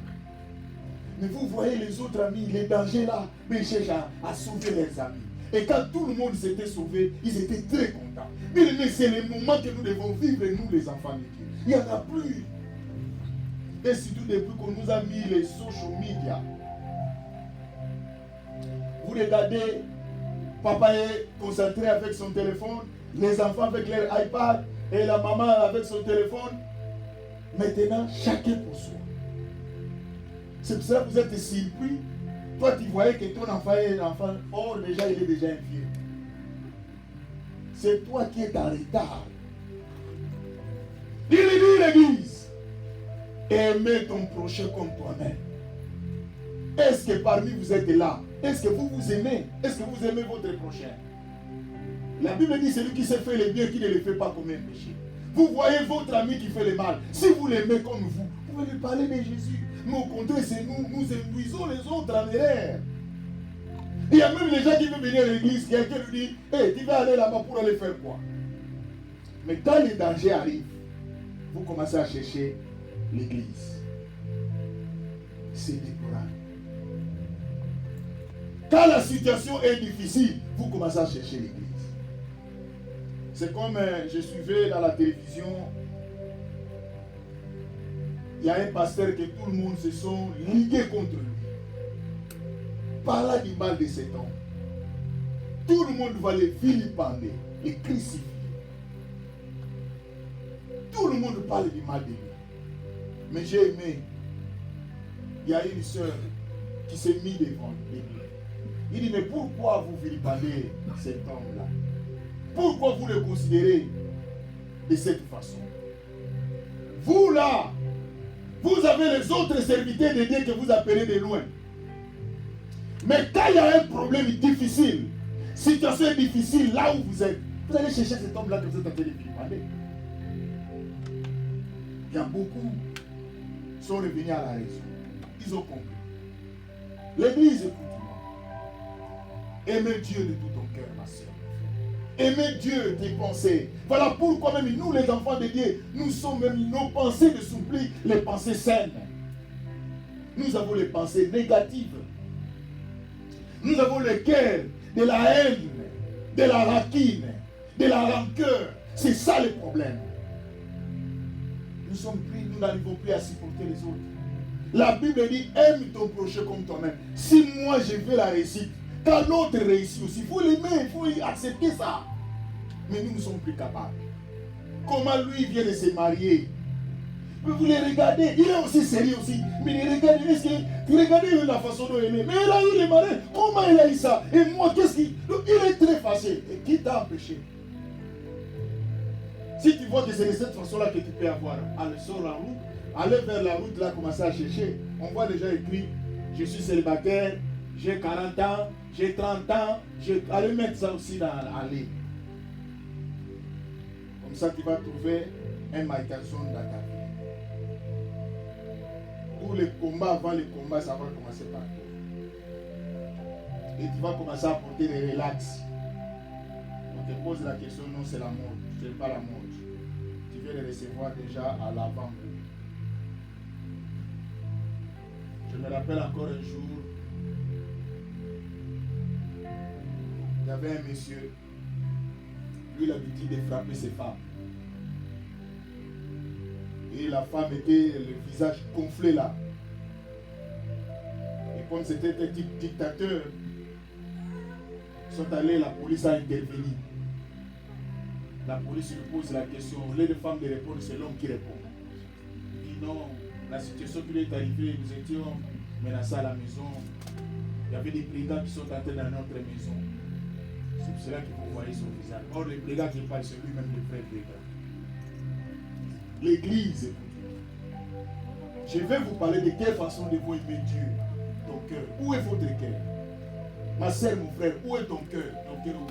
[SPEAKER 1] Mais vous voyez les autres amis, les dangers là, mais ils cherchent à sauver leurs amis. Et quand tout le monde s'était sauvé, ils étaient très contents. Mais c'est le moment que nous devons vivre, nous les enfants de Dieu. Il n'y en a plus. Et surtout depuis qu'on nous a mis les social media. Vous regardez, papa est concentré avec son téléphone, les enfants avec leur iPad et la maman avec son téléphone. Maintenant, chacun pour soi. C'est pour ça que vous êtes surpris. Toi, tu voyais que ton enfant est un enfant. Or, déjà, il est déjà un vieux. C'est toi qui es en retard. Il dit l'église. Aimez ton prochain comme toi-même. Est-ce que parmi vous êtes là? Est-ce que vous vous aimez? Est-ce que vous aimez votre prochain? La Bible dit celui qui se fait le bien, qui ne le fait pas comme un péché. Vous voyez votre ami qui fait le mal. Si vous l'aimez comme vous pouvez lui parler de Jésus. Mais au contraire, c'est nous induisons les autres en erreur. Il y a même les gens qui veulent venir à l'église, quelqu'un lui dit, hey, tu vas aller là-bas pour aller faire quoi? Mais quand les dangers arrivent, vous commencez à chercher l'église. C'est déplorable. Quand la situation est difficile, vous commencez à chercher l'église. C'est comme je suivais dans la télévision, il y a un pasteur que tout le monde se sont ligués contre lui. Parlant du mal de cet homme. Tout le monde va le vilipender, le crucifier. Tout le monde parle du mal de lui. Mais j'ai aimé, il y a une soeur qui s'est mise devant l'église. Il dit, mais pourquoi vous vilipendez cet homme-là? Pourquoi vous le considérez de cette façon? Vous là, vous avez les autres serviteurs de Dieu que vous appelez de loin. Mais quand il y a un problème difficile, situation difficile là où vous êtes, vous allez chercher cet homme-là que vous êtes en train de vilipender. Il y a beaucoup qui sont revenus à la raison. Ils ont compris. L'église, écoute-moi. Aimez Dieu de tout ton cœur, ma soeur. Aimez Dieu tes pensées. Voilà pourquoi même nous, les enfants de Dieu, nous sommes même nos pensées ne sont plus les pensées saines. Nous avons les pensées négatives. Nous avons le cœur de la haine, de la rancune, de la rancœur. C'est ça le problème. Nous n'arrivons plus à supporter les autres. La Bible dit, aime ton prochain comme toi-même. Si moi je veux la réussite, quand l'autre réussit aussi, il faut l'aimer, il faut accepter ça. Mais nous ne sommes plus capables. Comment lui vient de se marier? Vous les regardez, il est aussi sérieux aussi. Mais les regardez, regardez la façon dont il est. Mais là, il est marié. Comment il a eu ça? Et moi, qu'est-ce qu'il... Il est très fâché. Et qui t'a empêché? Si tu vois que c'est de cette façon-là que tu peux avoir, allez sur la route, allez vers la route, là, commencer à chercher. On voit déjà écrit, je suis célibataire, j'ai 40 ans, j'ai 30 ans, allez mettre ça aussi dans l'allée. Comme ça, tu vas trouver un Michael Zone dans ta vie. Tous les combats, avant les combats, ça va commencer par toi. Et tu vas commencer à porter des relax. On te pose la question, non, c'est la mode. Ce n'est pas la mode. Tu veux les recevoir déjà à l'avant. Je me rappelle encore un jour, il y avait un monsieur, lui, il a l'habitude de frapper ses femmes. Et la femme était le visage gonflé là. Et comme c'était un type dictateur, ils sont allés, la police a intervenu. La police lui pose la question, au lieu de femme de répondre, c'est l'homme qui répond. Il dit non, la situation qui lui est arrivée, nous étions menacés à la maison. Il y avait des brigands qui sont entrés dans notre maison. C'est pour cela que vous voyez son visage. Or, le brigand qui parle, c'est lui-même le vrai brigand. L'église, je vais vous parler de quelle façon de vous aimer Dieu, ton cœur. Où est votre cœur? Ma soeur, mon frère, où est ton cœur? Ton cœur où?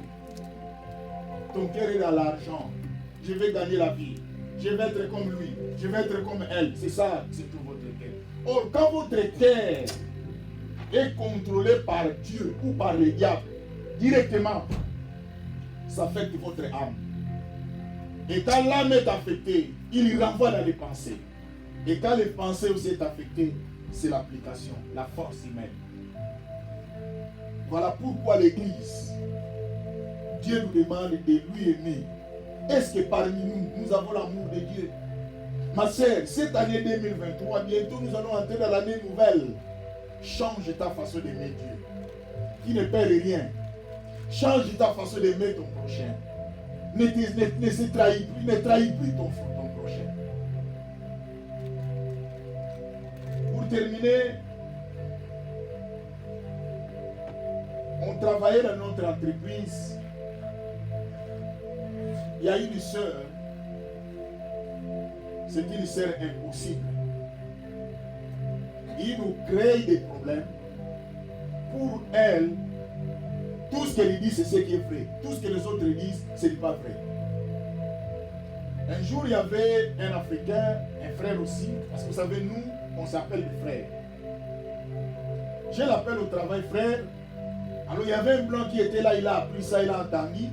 [SPEAKER 1] Ton cœur est dans l'argent. Je vais gagner la vie. Je vais être comme lui. Je vais être comme elle. C'est ça, c'est tout votre cœur. Or, quand votre cœur est contrôlé par Dieu ou par le diable, directement, ça affecte votre âme. Et quand l'âme est affectée, il renvoie dans les pensées. Et quand les pensées aussi sont affectées, c'est l'application, la force humaine. Voilà pourquoi l'Église, Dieu nous demande de lui aimer. Est-ce que parmi nous, nous avons l'amour de Dieu? Ma sœur, cette année 2023, bientôt nous allons entrer dans l'année nouvelle. Change ta façon d'aimer Dieu, qui ne perd rien. Change ta façon d'aimer ton prochain. Ne se trahis plus, ne trahis plus ton prochain. Pour terminer, on travaillait dans notre entreprise. Il y a une sœur, c'est une sœur impossible. Il nous crée des problèmes. Pour elle, tout ce qu'elle dit, c'est ce qui est vrai. Tout ce que les autres disent, ce n'est pas vrai. Un jour, il y avait un Africain, un frère aussi, parce que vous savez, nous, on s'appelle des frères. Je l'appelle au travail frère. Alors, il y avait un blanc qui était là, il a appris ça, il a entendu.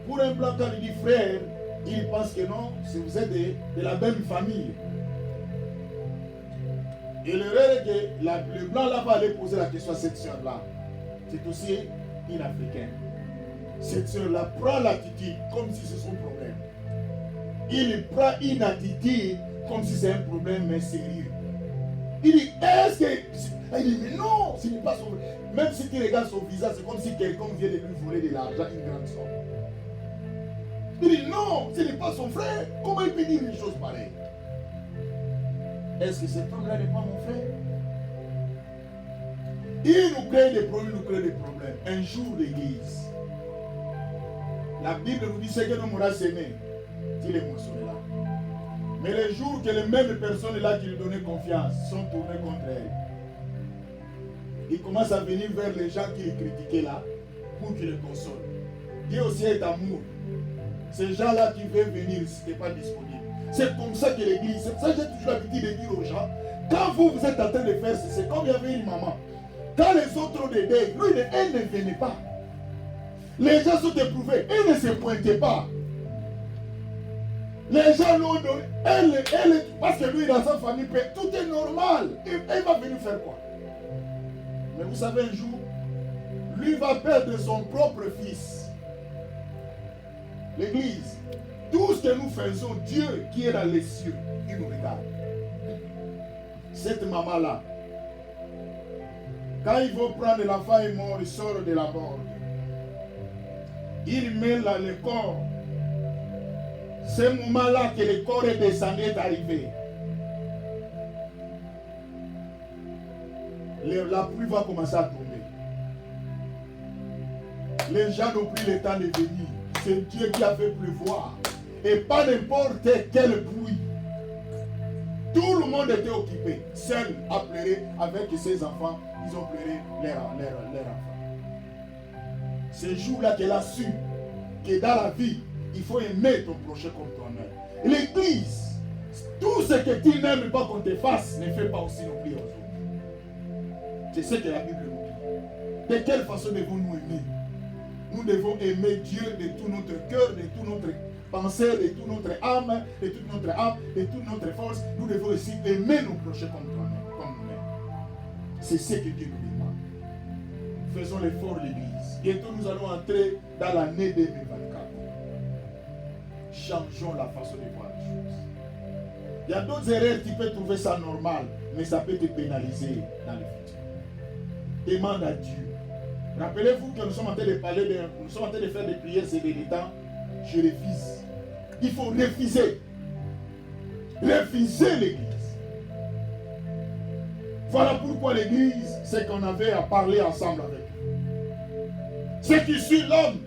[SPEAKER 1] Pour un blanc, quand il dit frère, il pense que non, vous êtes de la même famille. Et l'erreur est que le blanc là va aller poser la question à cette soeur-là. C'est aussi une africaine. Cette soeur-là prend l'attitude comme si c'est son problème. Il prend une attitude comme si c'est un problème, mais sérieux. Il dit, est-ce que... Il dit, mais non, ce n'est pas son... Même si tu regardes son visage, c'est comme si quelqu'un vient de lui voler de l'argent, une grande somme. Il dit, non, ce n'est pas son frère. Comment il peut dire une chose pareille? Est-ce que cet homme-là n'est pas mon frère? Il nous crée des problèmes, Un jour l'église, la Bible nous dit ce que nous aurons semé, il est moissonné là. Mais les jours que les mêmes personnes là qui lui donnaient confiance sont tournées contre elle, il commence à venir vers les gens qui les critiquaient là pour qu'ils les consolent. Dieu aussi est amour. Ces gens-là qui veulent venir, ce n'est pas disponible. C'est comme ça que l'église, c'est pour ça que j'ai toujours l'habitude de dire aux gens, quand vous êtes en train de faire, c'est comme il y avait une maman. Quand les autres ont des deuils, lui, elle ne venait pas. Les gens sont éprouvés, elle ne se pointait pas. Les gens l'ont donné, parce que lui, dans sa famille, tout est normal. Elle va venir faire quoi? Mais vous savez, un jour, lui va perdre son propre fils. L'église, tout ce que nous faisons, Dieu qui est dans les cieux, il nous regarde. Cette maman-là, quand il veut prendre l'enfant est mort, il sort de la morgue. Il met là le corps. C'est ce moment-là que le corps est descendu, est arrivé. La pluie va commencer à tomber. Les gens n'ont pris le temps de venir. C'est Dieu qui a fait pleuvoir. Et pas n'importe quelle pluie. Tout le monde était occupé. Seul à pleurer avec ses enfants. Ils ont pleuré leur enfant. Ce jour-là qu'elle a su que dans la vie, il faut aimer ton prochain comme toi-même. L'église, tout ce que tu n'aimes pas qu'on te fasse, ne fais pas aussi non plus aux autres. C'est ce que la Bible nous dit. De quelle façon devons-nous aimer? Nous devons aimer Dieu de tout notre cœur, de toute notre pensée, de toute notre âme, de toute notre force. Nous devons aussi aimer nos prochains comme nous-mêmes. C'est ce que Dieu nous demande. Faisons l'effort, l'Église. Bientôt nous allons entrer dans l'année 2024. Changeons la façon de voir les choses. Il y a d'autres erreurs, tu peux trouver ça normal, mais ça peut te pénaliser dans le futur. Demande à Dieu. Rappelez-vous que nous sommes en train de parler, nous sommes en train de faire des prières ces derniers temps. Je refuse. Il faut refuser. Refuser l'Église. Voilà pourquoi l'Église, c'est qu'on avait à parler ensemble avec eux. Ce qui suit l'homme,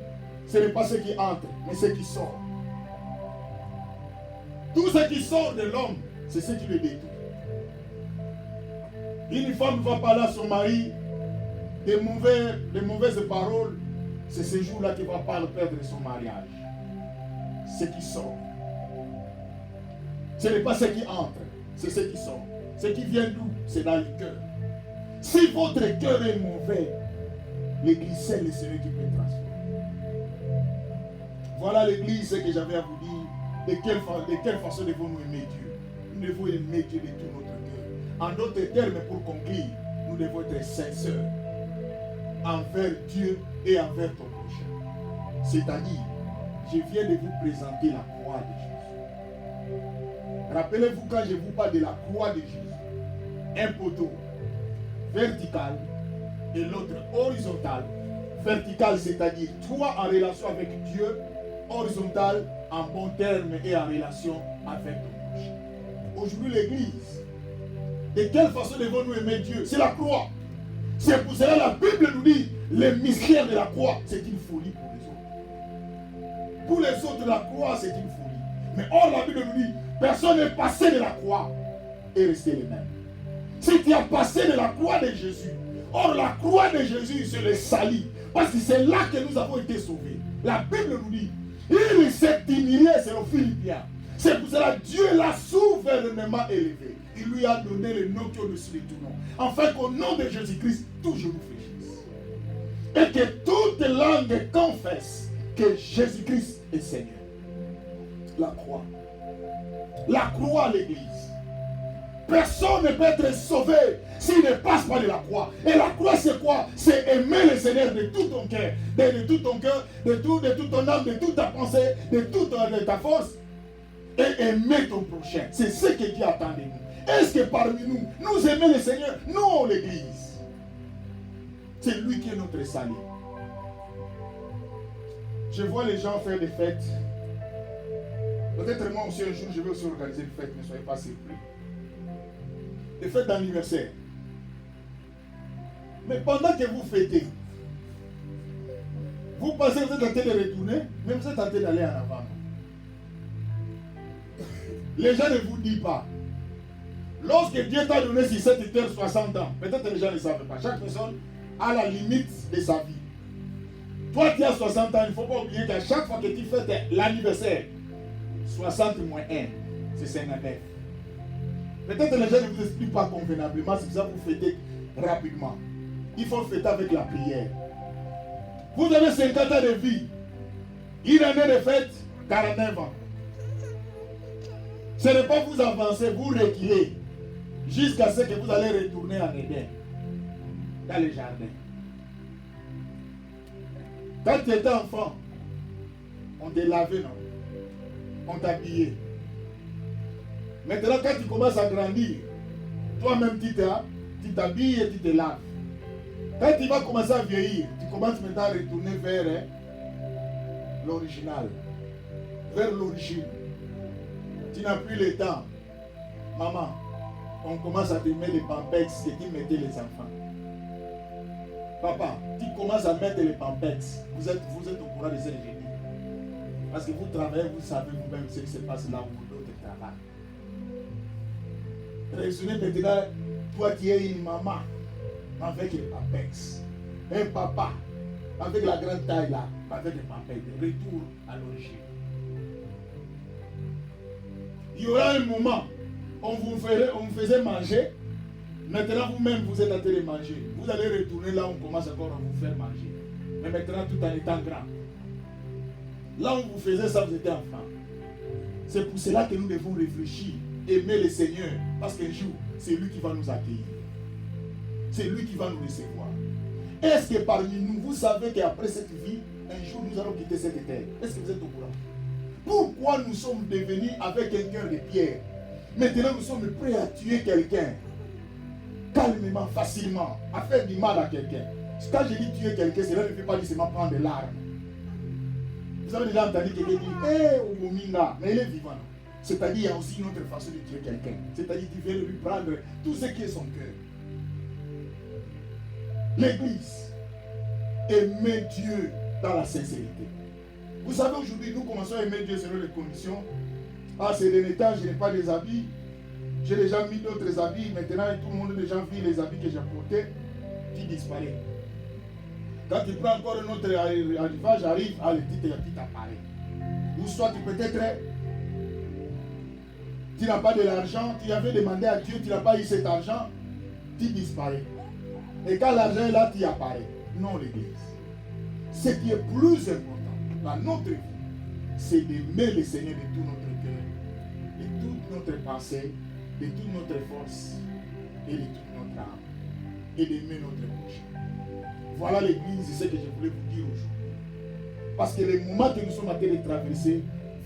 [SPEAKER 1] ce n'est pas ce qui entre, mais ce qui sort. Tout ce qui sort de l'homme, c'est ce qui le détruit. Une femme va parler à son mari des mauvaises paroles, c'est ce jour-là qu'il va perdre son mariage. Ce qui sort. Ce n'est pas ce qui entre, c'est ce qui sort. Ce qui vient d'où? C'est dans le cœur. Si votre cœur est mauvais, l'église, c'est le Seigneur qui peut transformer. Voilà l'église que j'avais à vous dire. De quelle façon devons-nous aimer Dieu? Nous devons aimer Dieu de tout notre cœur. En d'autres termes, pour conclure, nous devons être sincères envers Dieu et envers ton prochain. C'est-à-dire, je viens de vous présenter la croix de Jésus. Rappelez-vous quand je vous parle de la croix de Jésus, un poteau vertical et l'autre horizontal. Vertical, c'est-à-dire toi en relation avec Dieu, horizontal en bon terme et en relation avec ton prochain. Aujourd'hui, l'église, de quelle façon devons-nous aimer Dieu? C'est la croix. C'est pour cela que la Bible nous dit, le mystère de la croix, c'est une folie pour les autres. Pour les autres, la croix, c'est une folie. Mais or, la Bible nous dit, personne n'est passé de la croix et resté le même. Si tu as passé de la croix de Jésus, or la croix de Jésus, c'est le salut. Parce que c'est là que nous avons été sauvés. La Bible nous dit, il s'est humilié, c'est aux Philippiens. C'est pour cela que Dieu l'a souverainement élevé. Il lui a donné le nom qui est au-dessus de tout nom. Afin qu'au nom de Jésus-Christ, tout genou fléchisse. Et que toute langue confesse que Jésus-Christ est Seigneur. La croix. La croix, l'église. Personne ne peut être sauvé s'il ne passe pas de la croix. Et la croix, c'est quoi? C'est aimer le Seigneur de tout ton cœur, de tout ton cœur, de toute ton âme, de toute ta pensée, de toute ta force. Et aimer ton prochain. C'est ce que Dieu attend de nous. Est-ce que parmi nous, nous aimons le Seigneur? Non, l'église. C'est lui qui est notre salut. Je vois les gens faire des fêtes. Peut-être moi aussi un jour, je vais aussi organiser une fête, ne soyez pas surpris. Des fêtes d'anniversaire. Mais pendant que vous fêtez, vous pensez que vous êtes en train de retourner, mais vous êtes en train d'aller en avant. Les gens ne vous disent pas. Lorsque Dieu t'a donné sur cette terre 60 ans, peut-être les gens ne savent pas. Chaque personne a la limite de sa vie. Toi qui as 60 ans, il ne faut pas oublier qu'à chaque fois que tu fêtes l'anniversaire, 60 moins 1, c'est 59. Peut-être les gens ne vous expliquent pas convenablement, c'est pour ça que vous fêtez rapidement. Il faut fêter avec la prière. Vous avez 50 ans de vie. Une année de fête, 49 ans. Ce n'est pas vous avancer, vous reculer, jusqu'à ce que vous allez retourner en Éden, dans le jardin. Quand tu étais enfant, on te lavait, non? On t'habillait. Maintenant, quand tu commences à grandir, toi-même tu t'habilles et tu te laves. Quand tu vas commencer à vieillir, tu commences maintenant à retourner vers l'original, vers l'origine. Tu n'as plus le temps. Maman, on commence à te mettre les pampers que tu mettais les enfants. Papa, tu commences à mettre les pampers. Vous êtes au courant de cette génie. Parce que vous travaillez, vous savez vous-même ce qui se passe là où d'autres travaillent. Raisonnez maintenant, toi qui es une maman avec les pampers. Un papa avec la grande taille là, avec les pampers. Retour à l'origine. Il y aura un moment, on vous faisait manger. Maintenant, vous-même, vous êtes en train de manger. Vous allez retourner là où on commence encore à vous faire manger. Mais maintenant, tout en étant grand. Là où vous faisiez ça, vous étiez enfant. C'est pour cela que nous devons réfléchir, aimer le Seigneur. Parce qu'un jour, c'est lui qui va nous accueillir. C'est lui qui va nous recevoir. Est-ce que parmi nous, vous savez qu'après cette vie, un jour, nous allons quitter cette terre? Est-ce que vous êtes au courant? Pourquoi nous sommes devenus avec un cœur de pierre? Maintenant, nous sommes prêts à tuer quelqu'un. Calmement, facilement, à faire du mal à quelqu'un. Quand je dis tuer quelqu'un, cela ne veut pas dire seulement prendre de l'arme. Vous avez déjà entendu quelqu'un dire Omominga, mais il est vivant. C'est-à-dire, il y a aussi une autre façon de tuer quelqu'un. C'est-à-dire qu'il vient lui prendre tout ce qui est son cœur. L'église, aimer Dieu dans la sincérité. Vous savez, aujourd'hui, nous commençons à aimer Dieu selon les conditions. Ah, c'est dernier temps, je n'ai pas des habits. J'ai déjà mis d'autres habits. Maintenant, tout le monde a déjà vu les habits que j'ai portés. Qui disparaît. Quand tu prends encore un autre arrivage, j'arrive, ah, le titre apparaît. Ou soit peut-être, tu n'as pas de l'argent, tu avais demandé à Dieu, tu n'as pas eu cet argent, tu disparais. Et quand l'argent est là, tu y apparais. Non, l'Église. Ce qui est plus important dans notre vie, c'est d'aimer le Seigneur de tout notre cœur, de toute notre pensée, de toute notre force et de toute notre âme. Et d'aimer notre prochain. Voilà l'Église, c'est ce que je voulais vous dire aujourd'hui. Parce que les moments que nous sommes en train de traverser,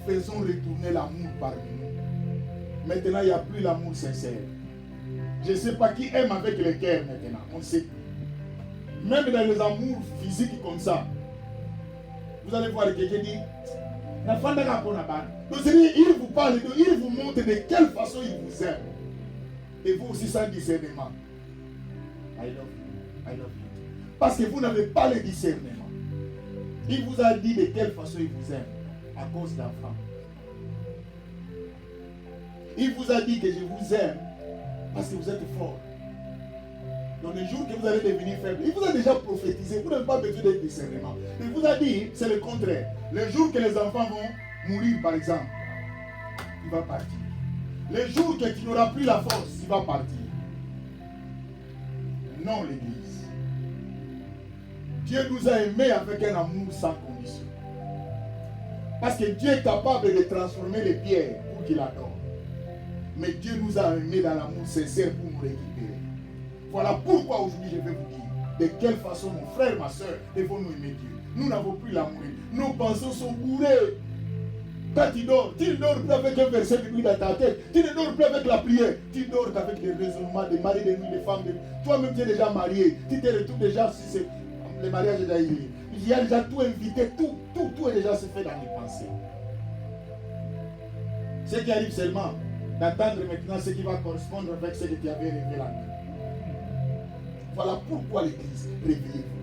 [SPEAKER 1] faisons retourner l'amour parmi nous. Maintenant, il n'y a plus l'amour sincère. Je ne sais pas qui aime avec le cœur maintenant. On ne sait plus. Même dans les amours physiques comme ça, vous allez voir quelqu'un dire, donc il vous parle, il vous montre de quelle façon il vous aime. Et vous aussi sans discernement. I love you. I love you. Parce que vous n'avez pas le discernement. Il vous a dit de quelle façon il vous aime. À cause d'enfants. Il vous a dit que je vous aime parce que vous êtes fort. Dans le jour que vous allez devenir faible, il vous a déjà prophétisé. Vous n'avez pas besoin de discernement. Il vous a dit, c'est le contraire. Le jour que les enfants vont mourir, par exemple, il va partir. Le jour que tu n'auras plus la force, il va partir. Non, l'Église. Dieu nous a aimés avec un amour sans condition. Parce que Dieu est capable de transformer les pierres pour qu'il adore. Mais Dieu nous a aimés dans l'amour sincère pour nous récupérer. Voilà pourquoi aujourd'hui je vais vous dire de quelle façon, mon frère, ma soeur, devons-nous aimer Dieu. Nous n'avons plus l'amour. Nos pensées sont bourrées. Quand tu dors plus avec un verset biblique dans ta tête. Tu ne dors plus avec la prière. Tu dors qu'avec des raisonnements, des maris, des nuits, des femmes. Toi-même, tu es déjà marié. Tu te retrouves déjà si c'est le mariage est déjà lié. Il y a déjà tout invité. Tout est déjà se fait dans les pensées. Ce qui arrive seulement, d'attendre maintenant ce qui va correspondre avec ce que tu avais rêvé la nuit. Voilà pourquoi l'Église, réveillez-vous.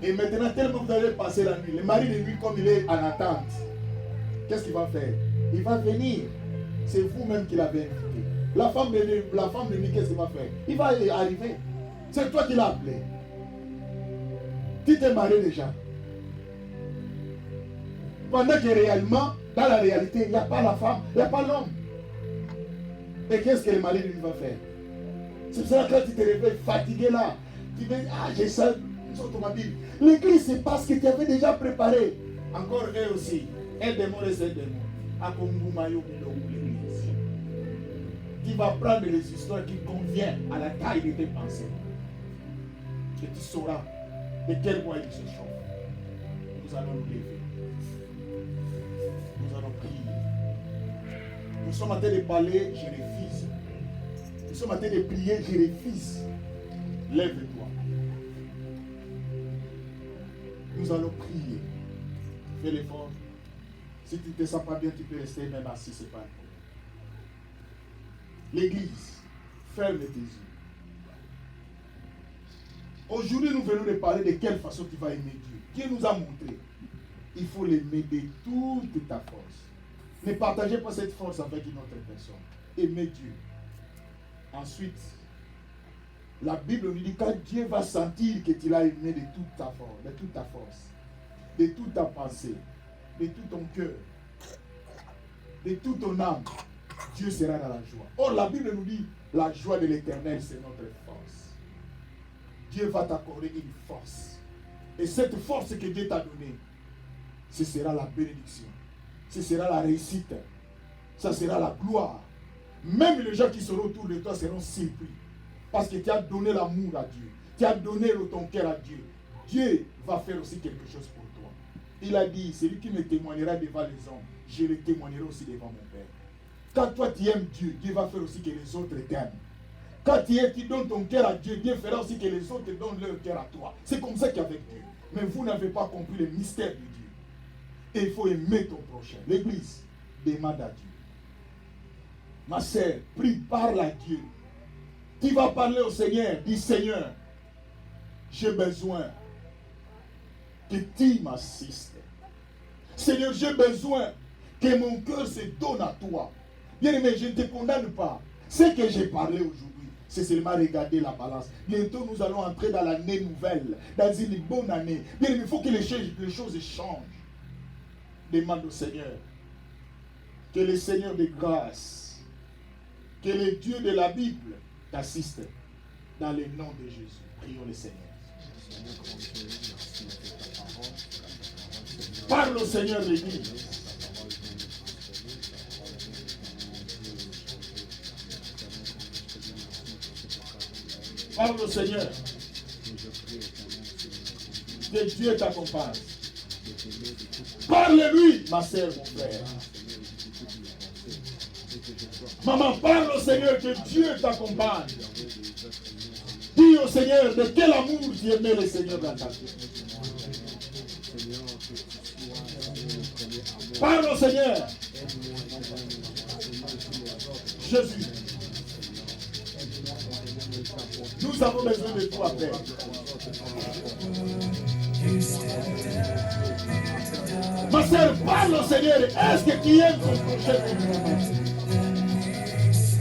[SPEAKER 1] Et maintenant, tellement vous allez passer la nuit, le mari de nuit, comme il est en attente, qu'est-ce qu'il va faire? Il va venir. C'est vous-même qui l'avez invité. La femme de nuit, qu'est-ce qu'il va faire? Il va arriver. C'est toi qui l'as appelé. Tu t'es marié déjà. Pendant que réellement, dans la réalité, il n'y a pas la femme, il n'y a pas l'homme. Et qu'est-ce que le mari de nuit va faire? C'est pour ça que quand tu te réveilles fatigué là, tu dis, j'ai ça. L'église, c'est parce que tu avais déjà préparé. Encore eux aussi. Un démon et un démon. Tu vas prendre les histoires qui conviennent à la taille de tes pensées. Et tu sauras de quel bois il se chauffe. Nous allons nous lever. Nous allons prier. Nous sommes en train de parler, je refuse. Nous sommes en train de prier, je refuse. Lève-toi. Nous allons prier. Fais l'effort. Si tu ne te sens pas bien, tu peux rester même assis, ce n'est pas un problème. L'église, ferme tes yeux. Aujourd'hui, nous venons de parler de quelle façon tu vas aimer Dieu. Dieu nous a montré. Il faut l'aimer de toute ta force. Ne partagez pas cette force avec une autre personne. Aimez Dieu. Ensuite, la Bible nous dit quand Dieu va sentir que tu l'as aimé de toute ta force, de toute ta pensée, de tout ton cœur, de toute ton âme, Dieu sera dans la joie. Or, la Bible nous dit la joie de l'Éternel, c'est notre force. Dieu va t'accorder une force. Et cette force que Dieu t'a donnée, ce sera la bénédiction. Ce sera la réussite. Ça sera la gloire. Même les gens qui seront autour de toi seront surpris. Parce que tu as donné l'amour à Dieu. Tu as donné ton cœur à Dieu. Dieu va faire aussi quelque chose pour toi. Il a dit, celui qui me témoignera devant les hommes, je le témoignerai aussi devant mon Père. Quand toi tu aimes Dieu, Dieu va faire aussi que les autres t'aiment. Quand tu donnes ton cœur à Dieu, Dieu fera aussi que les autres donnent leur cœur à toi. C'est comme ça qu'avec Dieu. Mais vous n'avez pas compris le mystère de Dieu. Et il faut aimer ton prochain. L'église demande à Dieu. Ma sœur, prie, parle à Dieu. Tu vas parler au Seigneur. Dis Seigneur, j'ai besoin que tu m'assistes. Seigneur, j'ai besoin que mon cœur se donne à toi. Bien aimé, je ne te condamne pas. Ce que j'ai parlé aujourd'hui, c'est seulement regarder la balance. Bientôt, nous allons entrer dans l'année nouvelle, dans une bonne année. Bien aimé, il faut que les choses changent. Demande au Seigneur. Que le Seigneur de grâce, que le Dieu de la Bible t'assiste. Dans le nom de Jésus, prions le Seigneur. Parle au Seigneur l'Église. Parle au Seigneur. Que Dieu t'accompagne. Parle-lui, ma sœur, mon frère. Maman, parle au Seigneur que Dieu t'accompagne. Dis au Seigneur de quel amour tu aimais le Seigneur dans ta vie. Parle au Seigneur. Jésus. Nous avons besoin de toi, Père. Ma sœur, parle au Seigneur. Est-ce que tu aimes ton prochain?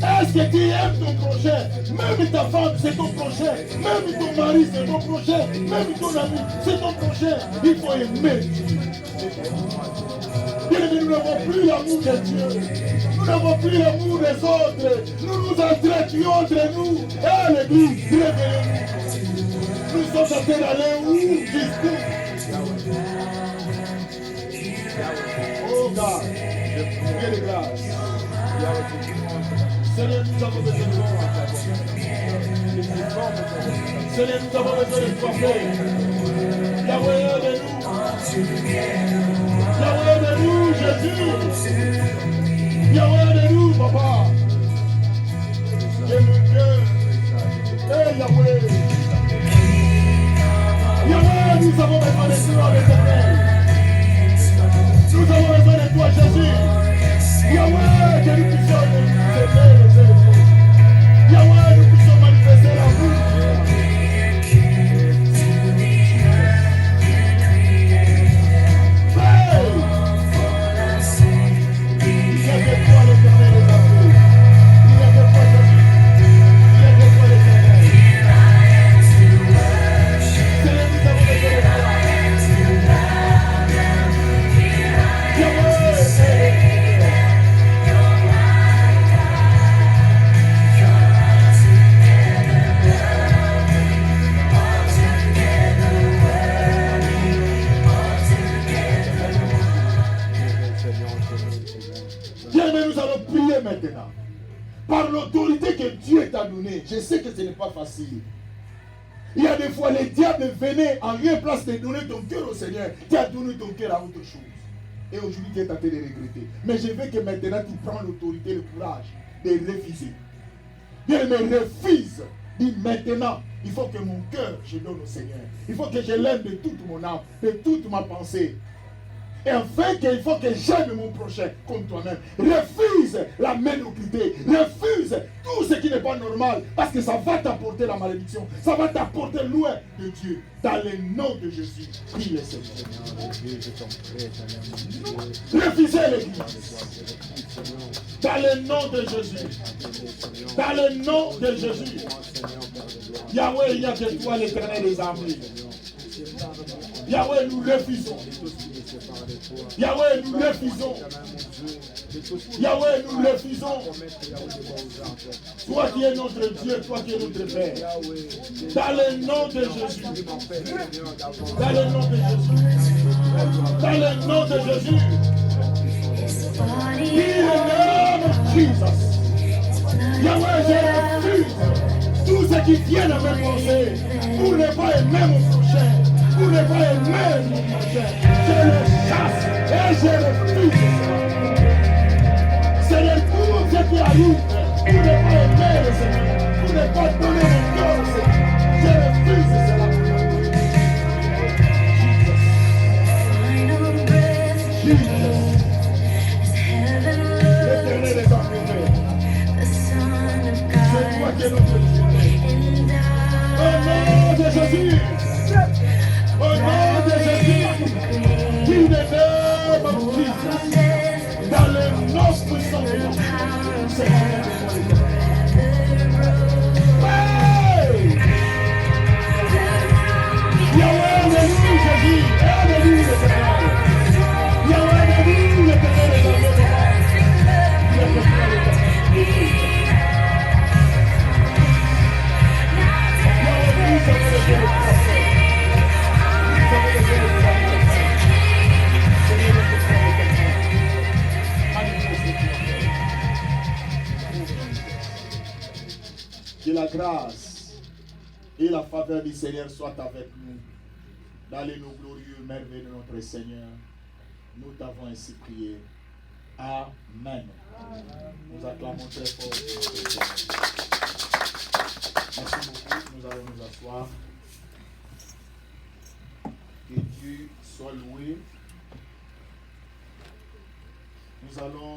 [SPEAKER 1] Est-ce que tu aimes ton prochain? Même ta femme, c'est ton prochain. Même ton mari, c'est ton prochain. Même ton ami, c'est ton prochain. Il faut aimer Dieu. Bien, nous n'avons plus l'amour de Dieu. Nous n'avons plus l'amour des autres. Nous nous entretuons entre nous. Et l'église, réveillons-nous. Nous sommes en train d'aller où? Jusqu'où? Oh God, je prie les grâces. Seigneur, nous avons besoin de toi. Seigneur, nous avons besoin de toi, Père. Yahweh, aide-nous. Yahweh, aide-nous, Jésus. Yahweh, aide-nous, Papa. Dieu, mon Dieu. Hey, Yahweh. Yahweh, nous avons besoin de toi, l'Éternel. Nous avons besoin de toi, Jésus. Yahweh, que nous puissions t'aimer les uns les autres. Yahweh, nous puissions manifester l'amour. Il y a que toi, l'Éternel des armées. Il y a que toi, Jésus. Il y a que toi, l'Éternel. Seigneur, nous avons besoin de toi. Maintenant, par l'autorité que Dieu t'a donnée, je sais que ce n'est pas facile. Il y a des fois, les diables venaient en lieu place de donner ton cœur au Seigneur. Tu as donné ton cœur à autre chose. Et aujourd'hui, tu es tenté de regretter. Mais je veux que maintenant, tu prends l'autorité, le courage de refuser. Bien, mais refuse. Dis maintenant, il faut que mon cœur, je donne au Seigneur. Il faut que je l'aime de toute mon âme, de toute ma pensée. Et enfin, il faut que j'aime mon prochain comme toi-même. Refuse la médiocrité. Refuse tout ce qui n'est pas normal. Parce que ça va t'apporter la malédiction. Ça va t'apporter loin de Dieu. Dans le nom de Jésus, prie le Seigneur. Refusez l'église. Dans le nom de Jésus. Dans le nom de Jésus. Yahweh, il n'y a que toi, l'Éternel des armées. Yahweh, nous refusons. Yahweh, nous refusons. Yahweh, nous refusons. Toi qui es notre Dieu, toi qui es notre Père. Dans le nom de Jésus. Dans le nom de Jésus. Dans le nom de Jésus. In the name of Jesus. Yahweh, je refuse tout ce qui vient de mes pensées pour ne pas aimer mon prochain. Pour ne pas aimer mon prochain. Je le chasse et je refuse cela. C'est le tout ce qui arrive pour ne pas aimer le Seigneur, pour ne pas donner mon cœur au Seigneur. Je refuse cela. Jesus. L'Éternel est enlevé. C'est toi qui es notre Dieu. Au nom de Jésus. Au nom de Jésus, in the name of Jesus, dans le nom puissant de Dieu, Seigneur. Que la grâce et la faveur du Seigneur soient avec nous. Dans les noms glorieux, merveilleux de notre Seigneur, nous t'avons ainsi prié. Amen. Nous acclamons très fort. Merci beaucoup. Nous allons nous asseoir. Que Dieu soit loué. Nous allons